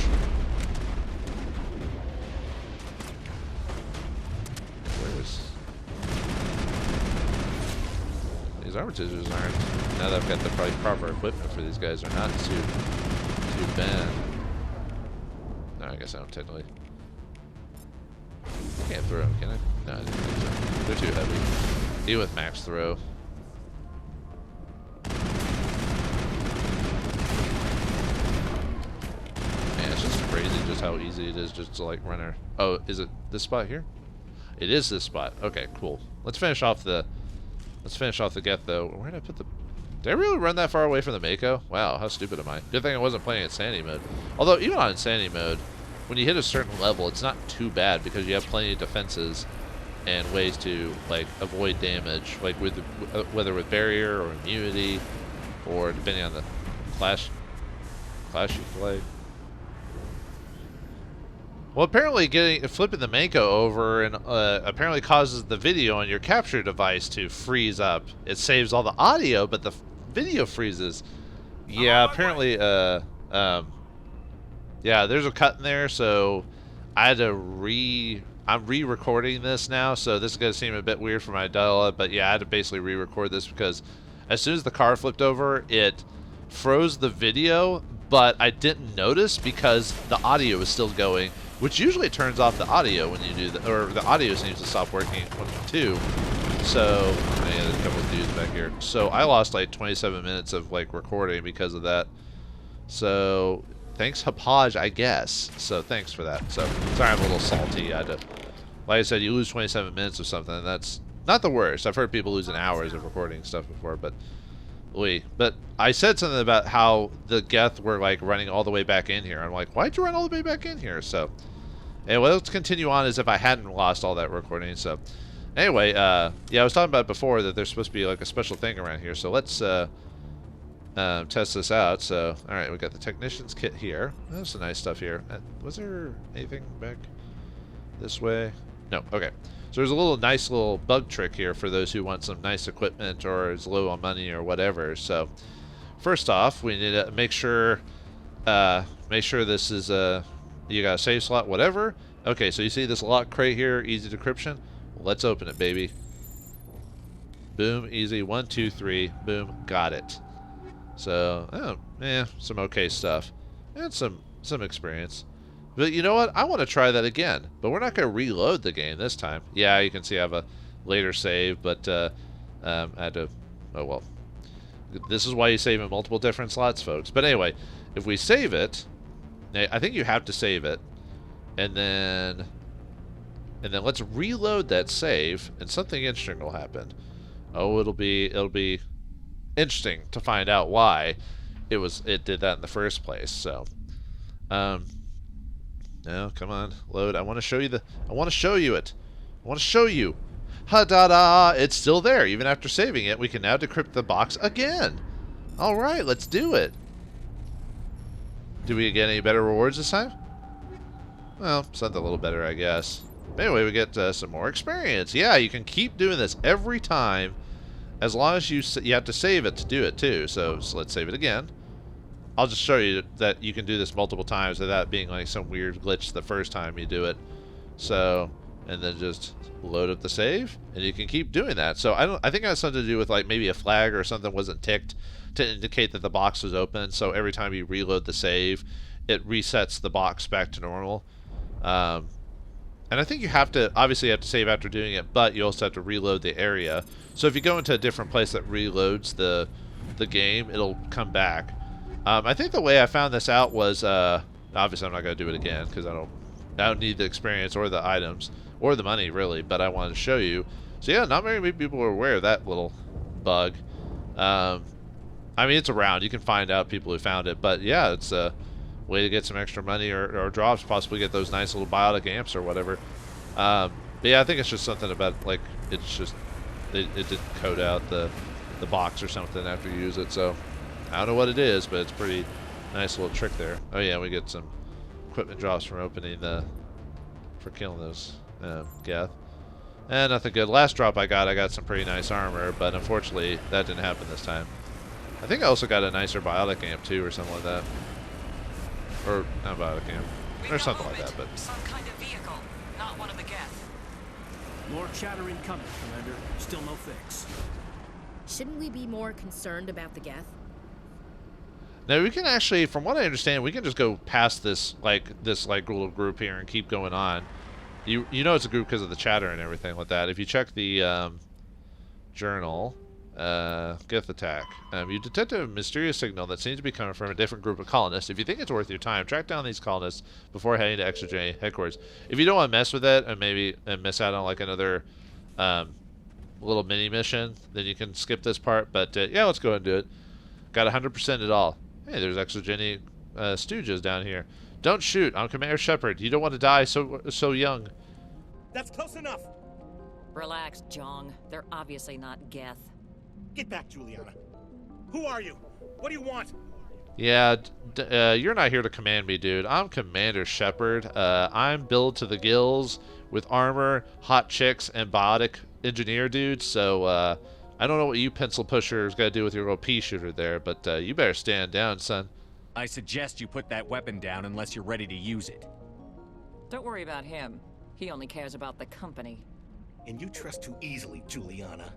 These armor-scissors aren't, now that I've got the probably proper equipment for these guys, are not too bad. No, I guess I don't technically. I can't throw them, can I? No, I didn't think so. They're too heavy. Even with max throw. Man, it's just crazy just how easy it is just to, like, run her. Oh, is it this spot here? It is this spot. Okay, cool. Let's finish off the geth, though. Where did I put the... Did I really run that far away from the Mako? Wow, how stupid am I? Good thing I wasn't playing Insanity mode. Although, even on Insanity mode, when you hit a certain level, it's not too bad because you have plenty of defenses and ways to, like, avoid damage, like with whether with barrier or immunity, or depending on the class you play. Well, apparently flipping the Mako over and apparently causes the video on your capture device to freeze up. It saves all the audio, but the video freezes. Yeah, apparently, yeah, there's a cut in there, so I had to I'm re-recording this now, so this is going to seem a bit weird for my dial-up, but yeah, I had to basically re-record this because as soon as the car flipped over, it froze the video, but I didn't notice because the audio was still going, which usually turns off the audio when you do that, or the audio seems to stop working too. So, yeah, there's a couple of dudes back here. So I lost like 27 minutes of, like, recording because of that. So thanks, Hapaj, I guess. So thanks for that. So sorry, I'm a little salty. I had to, like I said, you lose 27 minutes of something, and that's not the worst. I've heard people losing hours of recording stuff before, but I said something about how the geth were, like, running all the way back in here. I'm like, why'd you run all the way back in here? So, anyway, let's continue on as if I hadn't lost all that recording. So, Anyway, yeah, I was talking about before that there's supposed to be like a special thing around here, so let's test this out. So, all right, we got the technician's kit here. There's some nice stuff here. Was there anything back this way? No. Okay. So there's a nice little bug trick here for those who want some nice equipment or is low on money or whatever. So, first off, we need to make sure this is you got a save slot, whatever. Okay, so you see this lock crate here, easy decryption. Let's open it, baby. Boom, easy. 1, 2, 3. Boom, got it. So, some okay stuff. And some experience. But you know what? I want to try that again. But we're not going to reload the game this time. Yeah, you can see I have a later save, but I had to... Oh, well. This is why you save in multiple different slots, folks. But anyway, if we save it... I think you have to save it. And then let's reload that save, and something interesting will happen. Oh, it'll be interesting to find out why it did that in the first place. So, no, come on, load. I want to show you it. I want to show you. Ha-da-da! It's still there. Even after saving it, we can now decrypt the box again. All right, let's do it. Do we get any better rewards this time? Well, something a little better, I guess. Anyway, we get some more experience. Yeah, you can keep doing this every time, as long as you have to save it to do it too. So let's save it again. I'll just show you that you can do this multiple times without being like some weird glitch the first time you do it. So, and then just load up the save, and you can keep doing that. So I think it has something to do with like maybe a flag or something wasn't ticked to indicate that the box was open. So every time you reload the save, it resets the box back to normal. And I think you have to, obviously you have to save after doing it, but you also have to reload the area. So if you go into a different place that reloads the game, it'll come back. I think the way I found this out was, obviously I'm not going to do it again, because I don't need the experience or the items, or the money really, but I wanted to show you. So yeah, not very many people are aware of that little bug. I mean, it's around, you can find out people who found it, but yeah, it's a way to get some extra money or drops, possibly get those nice little biotic amps or whatever. But yeah, I think it's just something about, like, it's just, it didn't code out the box or something after you use it, so I don't know what it is, but it's pretty nice little trick there. Oh yeah, we get some equipment drops from opening for killing those geth. And nothing good. Last drop I got some pretty nice armor, but unfortunately that didn't happen this time. I think I also got a nicer biotic amp too, or something like that. Or not biotic amp, or something like that. But some kind of vehicle, not one of the geth. More chatter incoming, Commander. Still no fix. Shouldn't we be more concerned about the geth? now we can actually, from what I understand, we can just go past this little group here and keep going on. You know it's a group because of the chatter and everything like that. If you check the journal. Geth attack. You detected a mysterious signal that seems to be coming from a different group of colonists. If you think it's worth your time, track down these colonists before heading to exogeni headquarters. If you don't want to mess with it and maybe miss out on like another little mini mission, then you can skip this part. But yeah, let's go ahead and do it. Got 100% it all. Hey, there's exogeni stooges down here. Don't shoot. I'm Commander Shepard. You don't want to die so young. That's close enough. Relax, Jong. They're obviously not geth. Get back, Juliana. Who are you? What do you want? Yeah, you're not here to command me, dude. I'm Commander Shepard. I'm built to the gills with armor, hot chicks, and biotic engineer dudes. So I don't know what you pencil pushers got to do with your little pea shooter there, but you better stand down, son. I suggest you put that weapon down unless you're ready to use it. Don't worry about him. He only cares about the company. And you trust too easily, Juliana.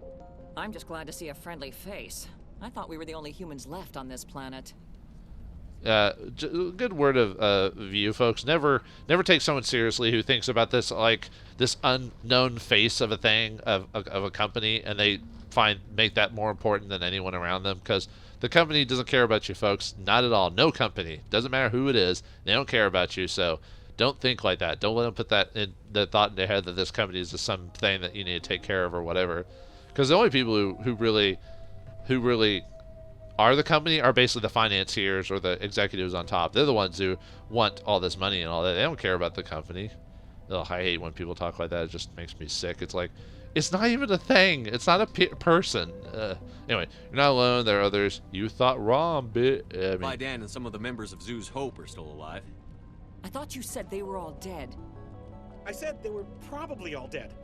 I'm just glad to see a friendly face. I thought we were the only humans left on this planet. Good word of view, folks. Never take someone seriously who thinks about this like this unknown face of a thing of a company, and they make that more important than anyone around them, because the company doesn't care about you, folks. Not at all. No company. Doesn't matter who it is. They don't care about you. So don't think like that. Don't let them put that in the thought in their head that this company is just something that you need to take care of or whatever. Because the only people who really are the company are basically the financiers or the executives on top. They're the ones who want all this money and all that. They don't care about the company. Ugh, I hate when people talk like that. It just makes me sick. It's like It's not even a thing. It's not a person. Anyway, you're not alone. There are others. You thought wrong, Vidan and some of the members of Zoo's Hope are still alive. I thought you said they were all dead. I said they were probably all dead.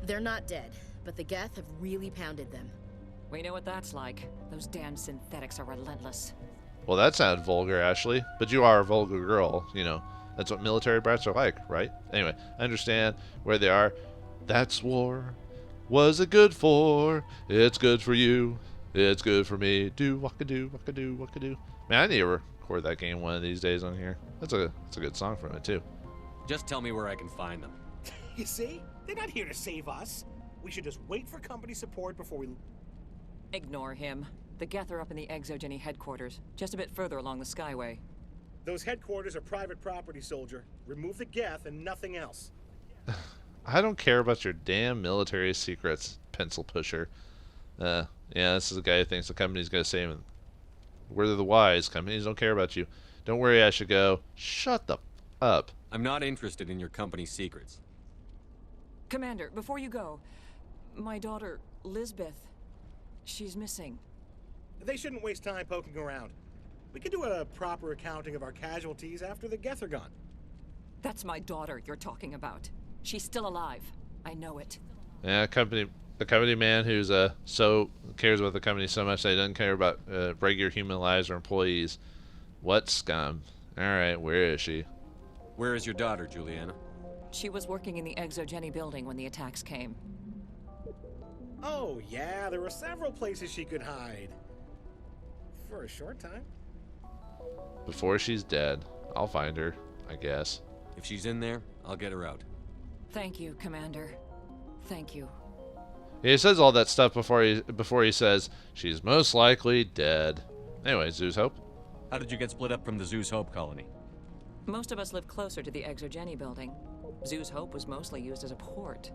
They're not dead, but the geth have really pounded them. We know what that's like. Those damn synthetics are relentless. Well, that sounded vulgar, Ashley. But you are a vulgar girl, you know. That's what military brats are like, right? Anyway, I understand where they are. That's war. Was it good for? It's good for you. It's good for me. Do waka-do, waka-do, waka-do. Man, I need to record that game one of these days on here. That's a good song from it, too. Just tell me where I can find them. You see? They're not here to save us. We should just wait for company support before we... Ignore him. The geth are up in the exogeni headquarters, just a bit further along the Skyway. Those headquarters are private property, soldier. Remove the geth and nothing else. I don't care about your damn military secrets, pencil pusher. Yeah, this is a guy who thinks the company's going to save him. We're the wise. Companies don't care about you. Don't worry, I should go. Shut the up. I'm not interested in your company's secrets. Commander, before you go, my daughter, Lisbeth, she's missing. They shouldn't waste time poking around. We can do a proper accounting of our casualties after the geth are gone. That's my daughter you're talking about. She's still alive. I know it. Yeah, the company man who's so cares about the company so much that he doesn't care about regular human lives or employees. What scum? All right, where is she? Where is your daughter, Juliana? She was working in the exogeni building when the attacks came. Oh, yeah, there were several places she could hide. For a short time. Before she's dead. I'll find her, I guess. If she's in there, I'll get her out. Thank you, Commander. Thank you. He says all that stuff before he says she's most likely dead. Anyway, Zoo's Hope. How did you get split up from the Zoo's Hope colony? Most of us live closer to the exogeni building. Zoo's Hope was mostly used as a port.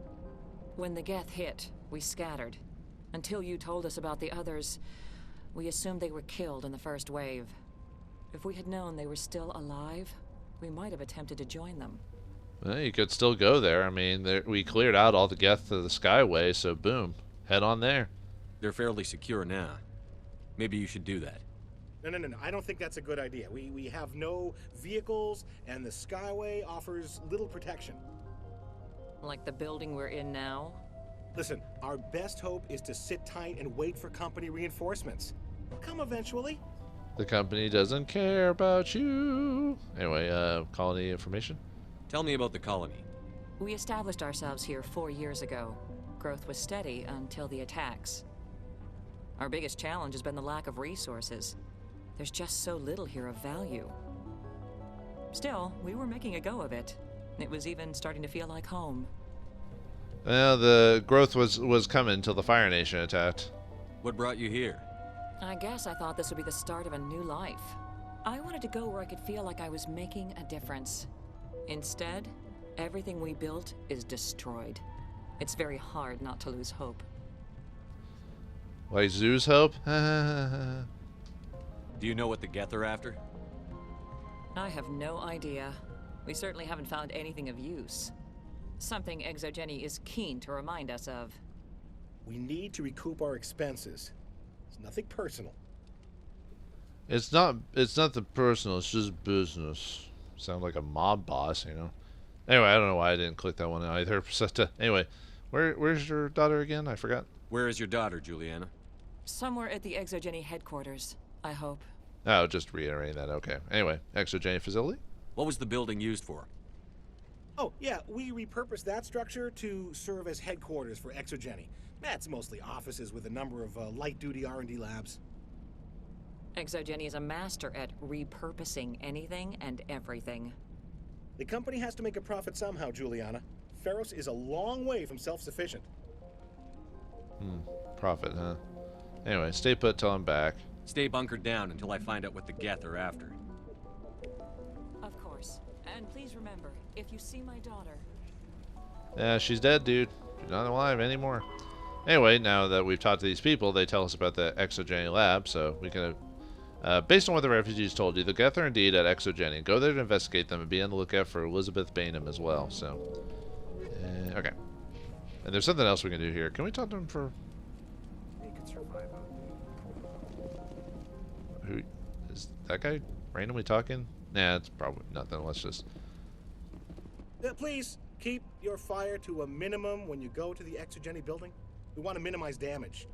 When the geth hit, we scattered. Until you told us about the others, we assumed they were killed in the first wave. If we had known they were still alive, we might have attempted to join them. Well, you could still go there. I mean, we cleared out all the geth of the Skyway, so boom, head on there. They're fairly secure now. Maybe you should do that. No. I don't think that's a good idea. We have no vehicles, and the Skyway offers little protection. Like the building we're in now? Listen, our best hope is to sit tight and wait for company reinforcements. They'll come eventually. The company doesn't care about you. Anyway, colony information. Tell me about the colony. We established ourselves here 4 years ago. Growth was steady until the attacks. Our biggest challenge has been the lack of resources. There's just so little here of value. Still, we were making a go of it. It was even starting to feel like home. Well, the growth was coming until the Fire Nation attacked. What brought you here? I guess I thought this would be the start of a new life. I wanted to go where I could feel like I was making a difference. Instead, everything we built is destroyed. It's very hard not to lose hope. Like Zoo's Hope? Do you know what the geth are after? I have no idea. We certainly haven't found anything of use. Something exogeni is keen to remind us of. We need to recoup our expenses. It's nothing personal. It's not the personal, it's just business. Sound like a mob boss, you know. Anyway, I don't know why I didn't click that one either. Anyway, where's your daughter again? I forgot. Where is your daughter, Juliana? Somewhere at the exogeni headquarters, I hope. Oh, just reiterating that. Okay. Anyway, exogeni facility? What was the building used for? Oh, yeah, we repurposed that structure to serve as headquarters for exogeni. That's mostly offices with a number of light-duty R&D labs. Exogeni is a master at repurposing anything and everything. The company has to make a profit somehow, Juliana. Feros is a long way from self-sufficient. Profit, huh? Anyway, stay put till I'm back. Stay bunkered down until I find out what the geth are after. Of course. And please remember, if you see my daughter... Yeah, she's dead, dude. She's not alive anymore. Anyway, now that we've talked to these people, they tell us about the exogeni lab, so we can... based on what the refugees told you, the geth are indeed at exogeni. Go there to investigate them and be on the lookout for Elizabeth Bainham as well, so... okay. And there's something else we can do here. Can we talk to him for... They could survive Who is that guy randomly talking? Nah, it's probably nothing. Let's just... Please, keep your fire to a minimum when you go to the exogeni building. We want to minimize damage.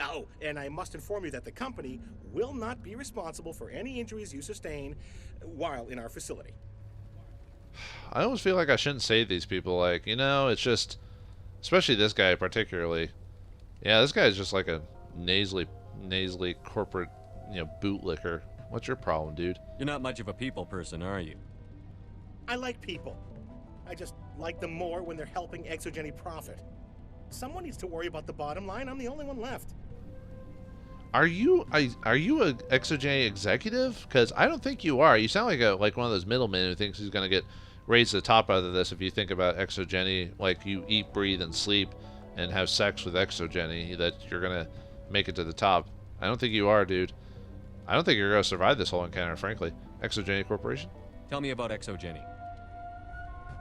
Oh, and I must inform you that the company will not be responsible for any injuries you sustain while in our facility. I almost feel like I shouldn't say these people. Like, you know, it's just... Especially this guy particularly. Yeah, this guy is just like a nasally corporate, you know, bootlicker. What's your problem, dude? You're not much of a people person, are you? I like people. I just like them more when they're helping exogeni profit. Someone needs to worry about the bottom line. I'm the only one left. Are you a exogeni executive? Because I don't think you are. You sound like one of those middlemen who thinks he's gonna get raised to the top out of this. If you think about exogeni, like you eat, breathe, and sleep, and have sex with exogeni, that you're gonna make it to the top. I don't think you are, dude. I don't think you're gonna survive this whole encounter, frankly. Exogeni Corporation. Tell me about exogeni.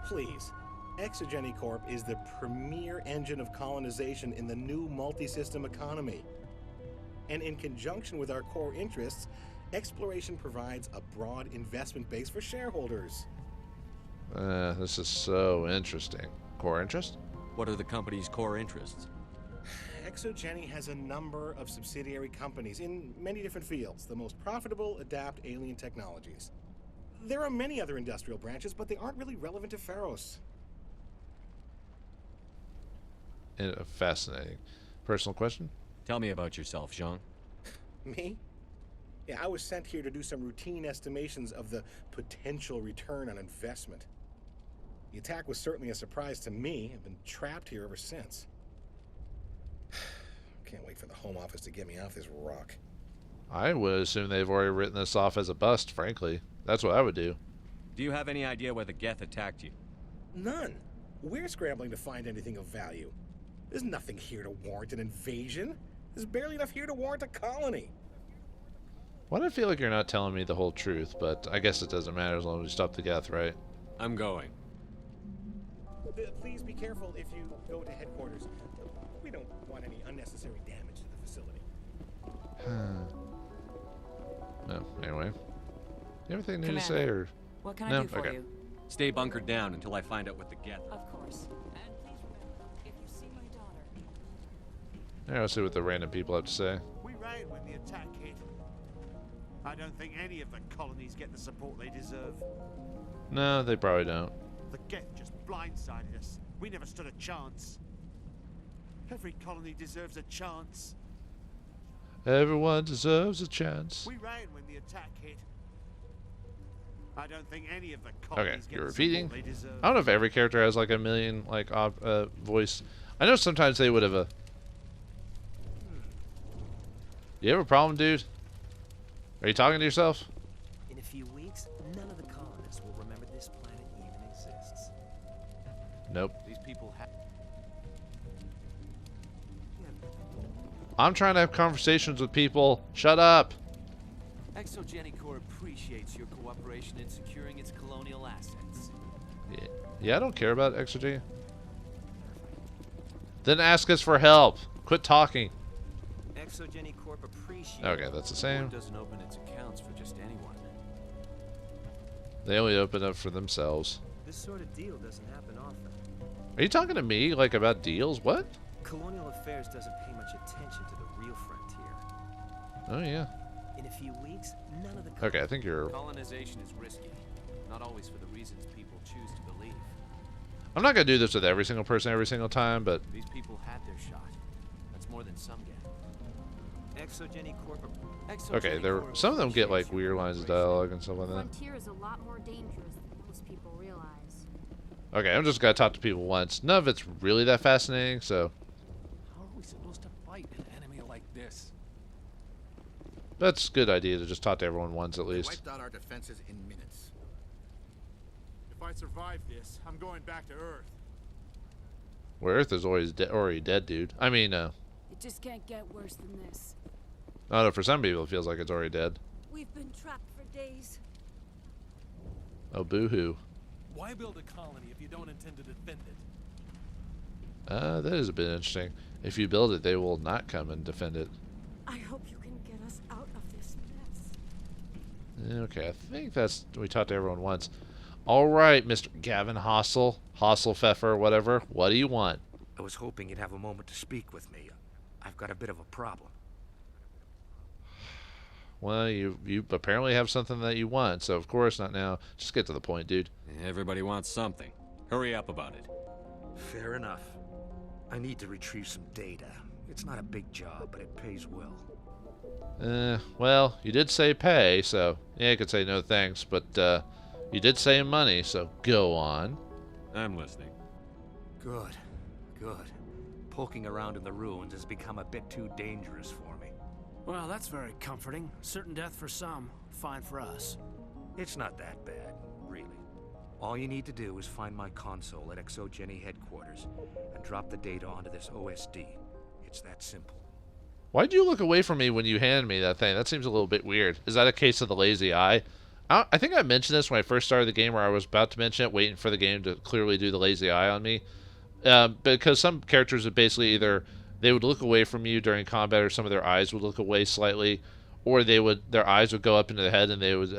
Please. Exogeni Corp is the premier engine of colonization in the new multi-system economy. And in conjunction with our core interests, exploration provides a broad investment base for shareholders. This is so interesting. Core interest? What are the company's core interests? Exogeni has a number of subsidiary companies in many different fields. The most profitable adapt alien technologies. There are many other industrial branches, but they aren't really relevant to Pharos. Fascinating. Personal question? Tell me about yourself, Jean. Me? Yeah, I was sent here to do some routine estimations of the potential return on investment. The attack was certainly a surprise to me. I've been trapped here ever since. Can't wait for the Home Office to get me off this rock. I would assume they've already written this off as a bust, frankly. That's what I would do. Do you have any idea why the geth attacked you? None. We're scrambling to find anything of value. There's nothing here to warrant an invasion. There's barely enough here to warrant a colony. Why do I feel like you're not telling me the whole truth? But I guess it doesn't matter as long as we stop the geth, right? I'm going. Please be careful if you go to headquarters. We don't want any unnecessary damage to the facility. No, anyway. You have anything new to say, or... What can I do for you? Stay bunkered down until I find out what the geth... Of course. And please remember, if you see my daughter... Yeah, let's see what the random people have to say. We ran when the attack hit. I don't think any of the colonies get the support they deserve. No, they probably don't. The geth just blindsided us. We never stood a chance. Every colony deserves a chance. Everyone deserves a chance. We ran when the attack hit. I don't think any of the Okay, colonies you're get the repeating. support they deserve. I don't know if every character has like a million like voice. I know sometimes they would have You have a problem, dude? Are you talking to yourself? In a few weeks, none of the colonists will remember this planet even exists. Nope. These people have... I'm trying to have conversations with people. Shut up. Exogeni Corps appreciates your cooperation in securing its colonial assets. Yeah, I don't care about exogeny. Then ask us for help. Quit talking. Exogeni Corp appreciates. Okay, that's the same. Doesn't open its accounts for just anyone. They only open up for themselves. This sort of deal doesn't happen often. Are you talking to me like about deals? What? Colonial affairs doesn't pay much attention to the real frontier. Oh yeah. In a few weeks, none of the Okay, I think you're... Colonization is risky, not always for the reasons people choose to believe. I'm not gonna do this with every single person every single time, but... These people had their shot. That's more than some get. Exogeni Corp. Okay, some of them get like weird lines of dialogue and stuff like that. Frontier is a lot more dangerous than most people realize. Okay, I'm just gonna talk to people once. None of it's really that fascinating, so... How are we supposed to fight an enemy like this? That's a good idea to just talk to everyone once at least. Wiped out our defenses in minutes. If I survive this, I'm going back to Earth. Well, Earth is always already dead, dude. I mean, It just can't get worse than this. I don't know, for some people it feels like it's already dead. We've been trapped for days. Oh, boo-hoo. Why build a colony if you don't intend to defend That is a bit interesting. If you build it, they will not come and defend it. I hope you can get us out of this mess. Okay, I think we talked to everyone once. All right, Mr. Gavin Hasselpfeffer, whatever. What do you want? I was hoping you'd have a moment to speak with me. I've got a bit of a problem. Well, you apparently have something that you want, so of course not now. Just get to the point, dude. Everybody wants something. Hurry up about it. Fair enough. I need to retrieve some data. It's not a big job, but it pays well. Well, you did say pay, so yeah, you could say no thanks, but you did say money, so go on. I'm listening. Good. Poking around in the ruins has become a bit too dangerous for me. Well, that's very comforting. Certain death for some, fine for us. It's not that bad, really. All you need to do is find my console at exogeni headquarters and drop the data onto this OSD. It's that simple. Why'd you look away from me when you handed me that thing? That seems a little bit weird. Is that a case of the lazy eye? I think I mentioned this when I first started the game, or I was about to mention it, waiting for the game to clearly do the lazy eye on me. Because some characters would basically either they would look away from you during combat, or some of their eyes would look away slightly, or their eyes would go up into the head, and they would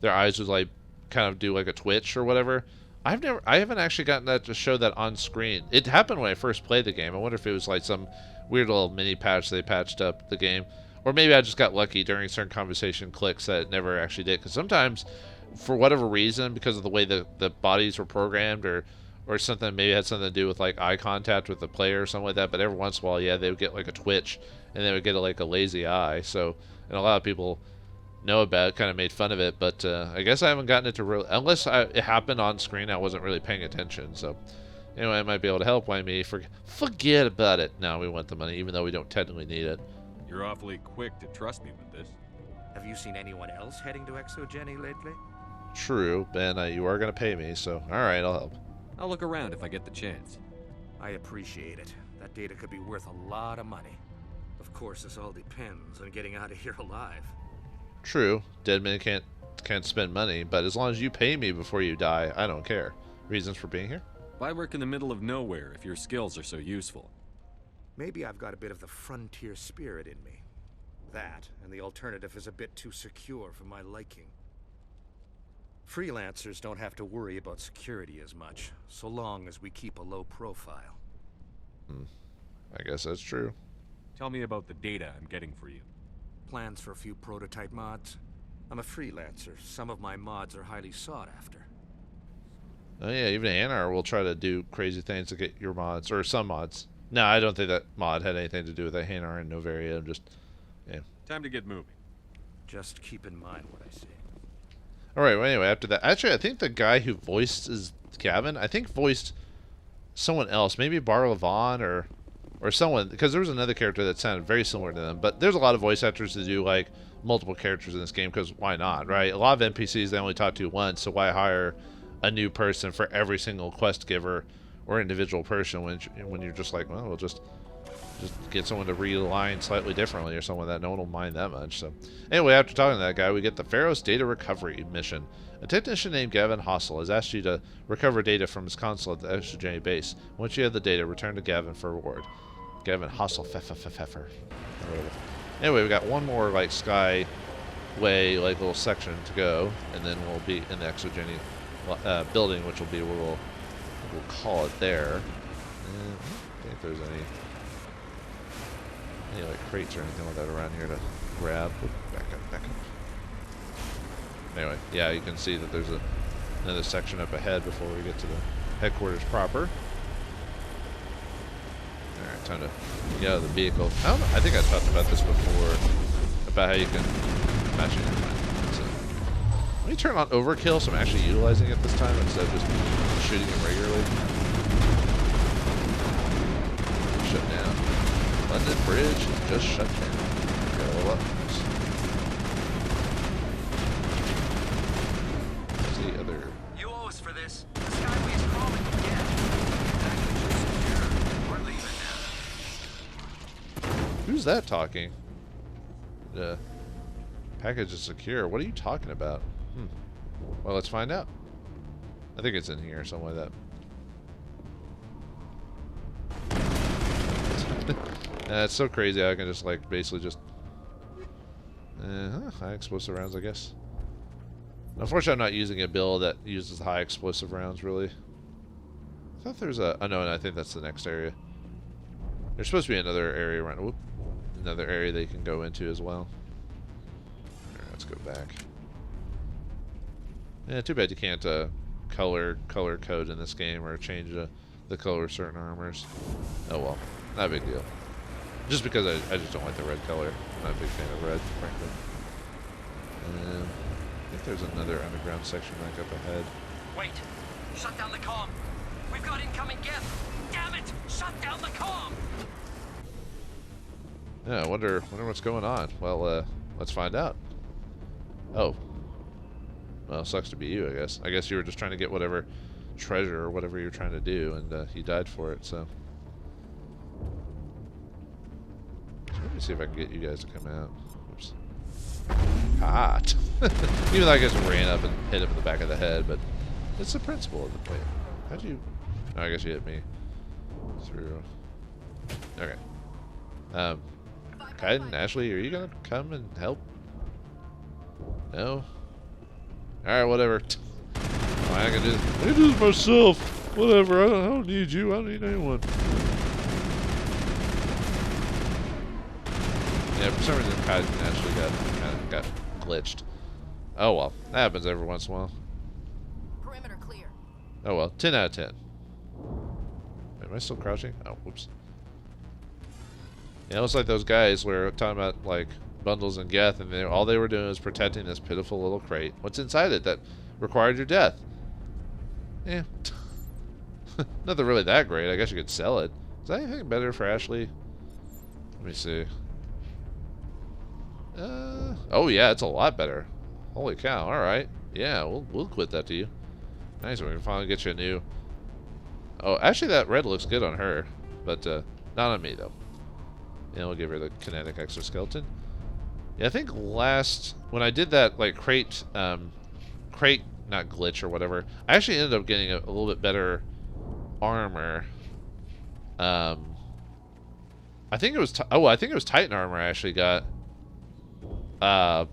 their eyes would like kind of do like a twitch or whatever. I haven't actually gotten that to show that on screen. It happened when I first played the game. I wonder if it was like some weird little mini patch they patched up the game, or maybe I just got lucky during certain conversation clicks that it never actually did. Because sometimes, for whatever reason, because of the way the bodies were programmed, or something, maybe it had something to do with like eye contact with the player or something like that. But every once in a while, yeah, they would get like a twitch, and they would get like a lazy eye. So, and a lot of people know about it, kind of made fun of it. But I guess I haven't gotten it to real, unless it happened on screen. I wasn't really paying attention. So anyway, I might be able to help. Why me? Forget about it. No, we want the money, even though we don't technically need it. You're awfully quick to trust me with this. Have you seen anyone else heading to exogeni lately? True, Ben. You are going to pay me, so all right, I'll help. I'll look around if I get the chance. I appreciate it. That data could be worth a lot of money. Of course, this all depends on getting out of here alive. True. Dead men can't spend money, but as long as you pay me before you die, I don't care. Reasons for being here? Why work in the middle of nowhere if your skills are so useful? Maybe I've got a bit of the frontier spirit in me. That, and the alternative is a bit too secure for my liking. Freelancers don't have to worry about security as much, so long as we keep a low profile. I guess that's true. Tell me about the data I'm getting for you. Plans for a few prototype mods. I'm a freelancer. Some of my mods are highly sought after. Oh yeah, even Anar will try to do crazy things to get your mods, or some mods. No, I don't think that mod had anything to do with Anar and Novaria. I'm just, yeah. Time to get moving. Just keep in mind what I say. Alright, well anyway, after that, actually I think the guy who voiced is Gavin, I think voiced someone else, maybe Barlavon or someone, because there was another character that sounded very similar to them, but there's a lot of voice actors that do like multiple characters in this game, because why not, right? A lot of NPCs they only talk to once, so why hire a new person for every single quest giver or individual person when you're just like, well, we'll just get someone to read a line slightly differently or something that no one will mind that much. So anyway, after talking to that guy, we get the Pharaoh's data recovery mission. A technician named Gavin Hassel has asked you to recover data from his console at the exogeni base. Once you have the data, return to Gavin for a reward. Gavin Hassel Pfeffer. Anyway, we got one more like Skyway like little section to go, and then we'll be in the exogeni building, which will be where we'll call it there. And I don't think there's any like crates or anything like that around here to grab. Oop, back up. Anyway, yeah, you can see that there's another section up ahead before we get to the headquarters proper. Alright, time to get out of the vehicle. I don't know, I think I talked about this before, about how you can actually, never mind. So, let me turn on overkill so I'm actually utilizing it this time instead of just shooting it regularly. Shut down. London Bridge is just shut down. Go up. Where's the other? You owe us for this. The Skyway is crawling again. Package is secure. We're leaving now. Who's that talking? The package is secure. What are you talking about? Well, let's find out. I think it's in here, something like that. It's so crazy how I can just like basically just high explosive rounds, I guess. Unfortunately, I'm not using a build that uses high explosive rounds, really. I thought there's a... Oh, no, I think that's the next area. There's supposed to be another area around... Whoop. Another area they can go into as well. Alright, let's go back. Yeah, too bad you can't color code in this game or change the color of certain armors. Oh, well. Not a big deal. Just because I just don't like the red color. I'm not a big fan of red, frankly. I think there's another underground section back up ahead. Wait! Shut down the comm! We've got incoming geth! Damn it! Shut down the comm! Yeah, I wonder what's going on. Well, let's find out. Oh. Well, sucks to be you, I guess. I guess you were just trying to get whatever treasure or whatever you're trying to do, and you died for it, so. Let me see if I can get you guys to come out. Oops. Hot. Even though I just ran up and hit him in the back of the head, but it's the principle of the... Wait, how'd you... Oh, I guess you hit me. Through... Okay. Kaiden, Ashley, are you gonna come and help? No? Alright, whatever. Fine, I can do this. I can do this myself. Whatever, I don't need you. I don't need anyone. Yeah, for some reason Kaiden actually got glitched. Oh well, that happens every once in a while. Perimeter clear. Oh well, 10 out of 10. Am I still crouching? Oh, whoops. Yeah, it looks like those guys were talking about like bundles and geth, and all they were doing was protecting this pitiful little crate. What's inside it that required your death? Yeah. Nothing really that great. I guess you could sell it. Is that anything better for Ashley? Let me see. Oh yeah, it's a lot better. Holy cow! All right, yeah, we'll quit that to you. Nice, we can finally get you a new. Oh, actually, that red looks good on her, but not on me though. Yeah, we'll give her the kinetic exoskeleton. Yeah, I think when I did that like crate not glitch or whatever, I actually ended up getting a little bit better armor. I think it was I think it was Titan armor I actually got. But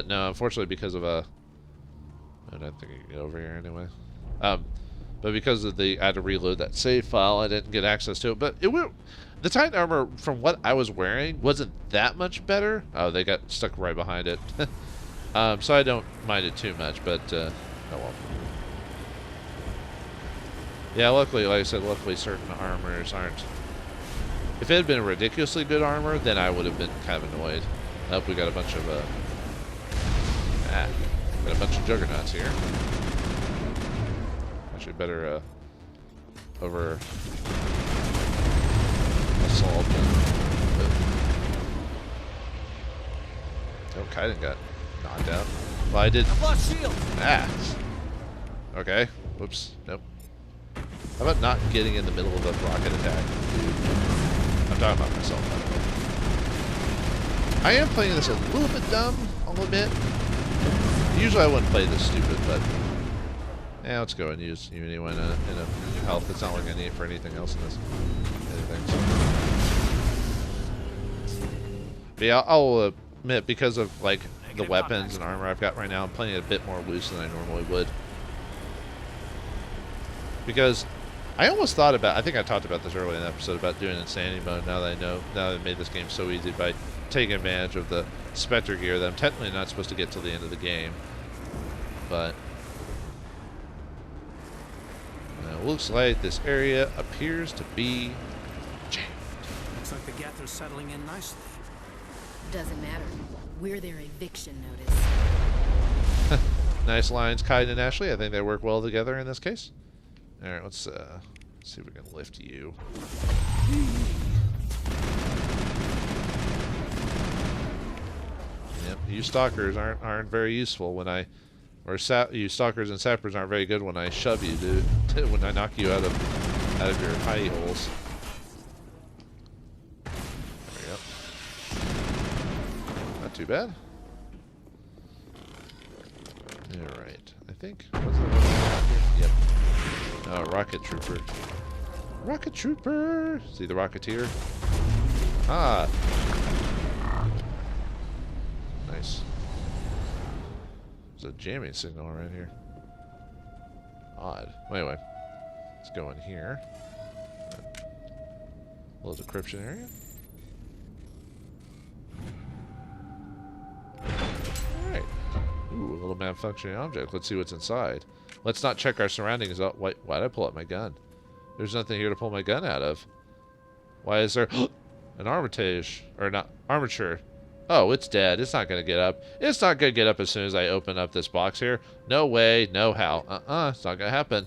no, unfortunately, because of I don't think I can get over here anyway. But because of I had to reload that save file, I didn't get access to it. But the Titan armor, from what I was wearing, wasn't that much better. Oh, they got stuck right behind it. So I don't mind it too much, but oh well. Yeah, luckily, like I said, luckily certain armors aren't. If it had been ridiculously good armor, then I would have been kind of annoyed. Oh, we got a bunch of got a bunch of juggernauts here. Actually, better over assault them. Oh, Kaiden got knocked out. Well, I did. Okay. Whoops. Nope. How about not getting in the middle of a rocket attack? I'm talking about myself, by the way. I am playing this a little bit dumb, I'll admit. Usually I wouldn't play this stupid, but yeah, let's go and use anyone in a health. It's not like I need it for anything else in this. But yeah, I'll admit, because of like the weapons and armor I've got right now, I'm playing it a bit more loose than I normally would. Because I almost thought about, I think I talked about this earlier in the episode, about doing insanity mode now that I made this game so easy by taking advantage of the Spectre gear that I'm technically not supposed to get till the end of the game. But looks like this area appears to be jammed. Looks like the geth are settling in nicely. Doesn't matter. We're their eviction notice. Nice lines, Kaiden and Ashley. I think they work well together in this case. Alright, let's see if we can lift you. Yep, you stalkers aren't very useful when you stalkers and sappers aren't very good when I shove you, dude. When I knock you out of your hidey holes. There we go. Not too bad. Alright, I think. What's that one here? Yep. Oh, rocket trooper. Rocket Trooper! See the Rocketeer? Ah! Nice. There's a jamming signal right here. Odd. Well, anyway, let's go in here. A little decryption area. Alright. Ooh, a little malfunctioning object. Let's see what's inside. Let's not check our surroundings. Oh, why did I pull up my gun? There's nothing here to pull my gun out of. Why is there an armitage? Or not, armature. Oh, it's dead. It's not going to get up. It's not going to get up as soon as I open up this box here. No way, no how. It's not going to happen.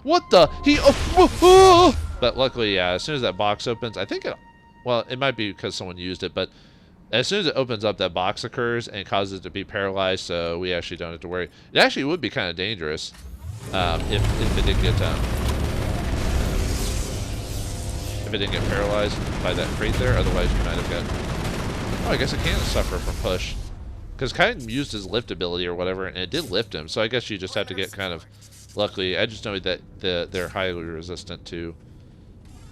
What the? But luckily, yeah, as soon as that box opens, I think it... Well, it might be because someone used it, but as soon as it opens up, that box occurs and causes it to be paralyzed, so we actually don't have to worry. It actually would be kind of dangerous if it didn't get... if it didn't get paralyzed by that crate there, otherwise you might have got... Oh, I guess it can suffer from push. Because kind of used his lift ability or whatever, and it did lift him. So I guess you just have to get kind of lucky. I just know that they're highly resistant to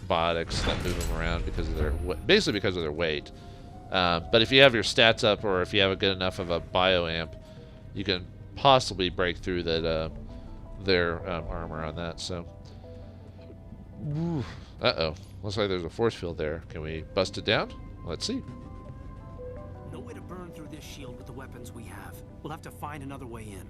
biotics that move them around because of their basically because of their weight. But if you have your stats up or if you have a good enough of a bioamp, you can possibly break through that their armor on that. So, uh-oh, looks like there's a force field there. Can we bust it down? Let's see. No way to burn through this shield with the weapons we have. We'll have to find another way in.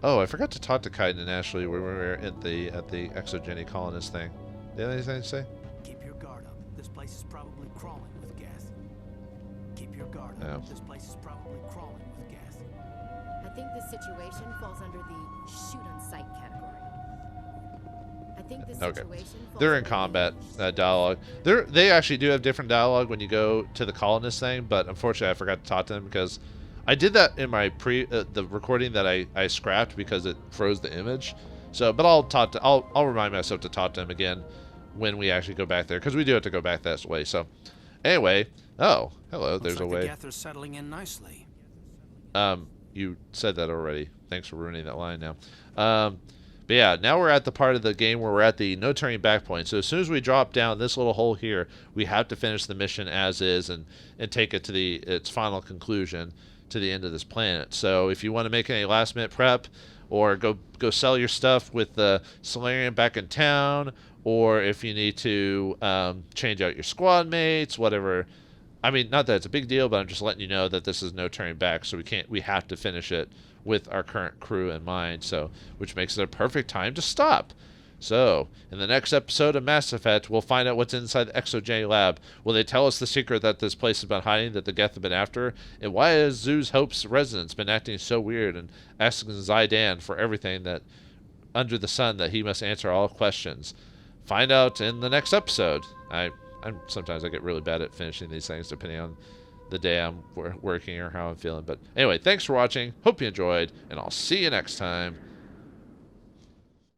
Oh, I forgot to talk to Kaiden and Ashley when we were at the exogeni colonist thing. Do you have anything to say? Keep your guard up. This place is probably crawling with geth. Keep your guard up. Oh. This place is probably crawling with geth. I think this situation falls under the shoot on sight category. I think this situation falls They're in under combat dialogue. They actually do have different dialogue when you go to the colonist thing, but unfortunately I forgot to talk to them because I did that in my the recording that I scrapped because it froze the image. So, but I'll remind myself to talk to him again when we actually go back there because we do have to go back that way. So, anyway, oh, hello. There's a way. The geth are settling in nicely. You said that already. Thanks for ruining that line now. But yeah, now we're at the part of the game where we're at the no turning back point. So as soon as we drop down this little hole here, we have to finish the mission as is and take it to its final conclusion to the end of this planet. So if you want to make any last minute prep or go sell your stuff with the Solarian back in town, or if you need to change out your squad mates, whatever. I mean, not that it's a big deal, but I'm just letting you know that this is no turning back. So we have to finish it with our current crew in mind, so which makes it a perfect time to stop. So, in the next episode of Mass Effect, we'll find out what's inside the exogeni lab. Will they tell us the secret that this place has been hiding, that the geth have been after? And why has Zoo's Hope's residents been acting so weird and asking Zydan for everything that under the sun that he must answer all questions? Find out in the next episode. Sometimes I get really bad at finishing these things depending on the day I'm working or how I'm feeling. But anyway, thanks for watching. Hope you enjoyed, and I'll see you next time.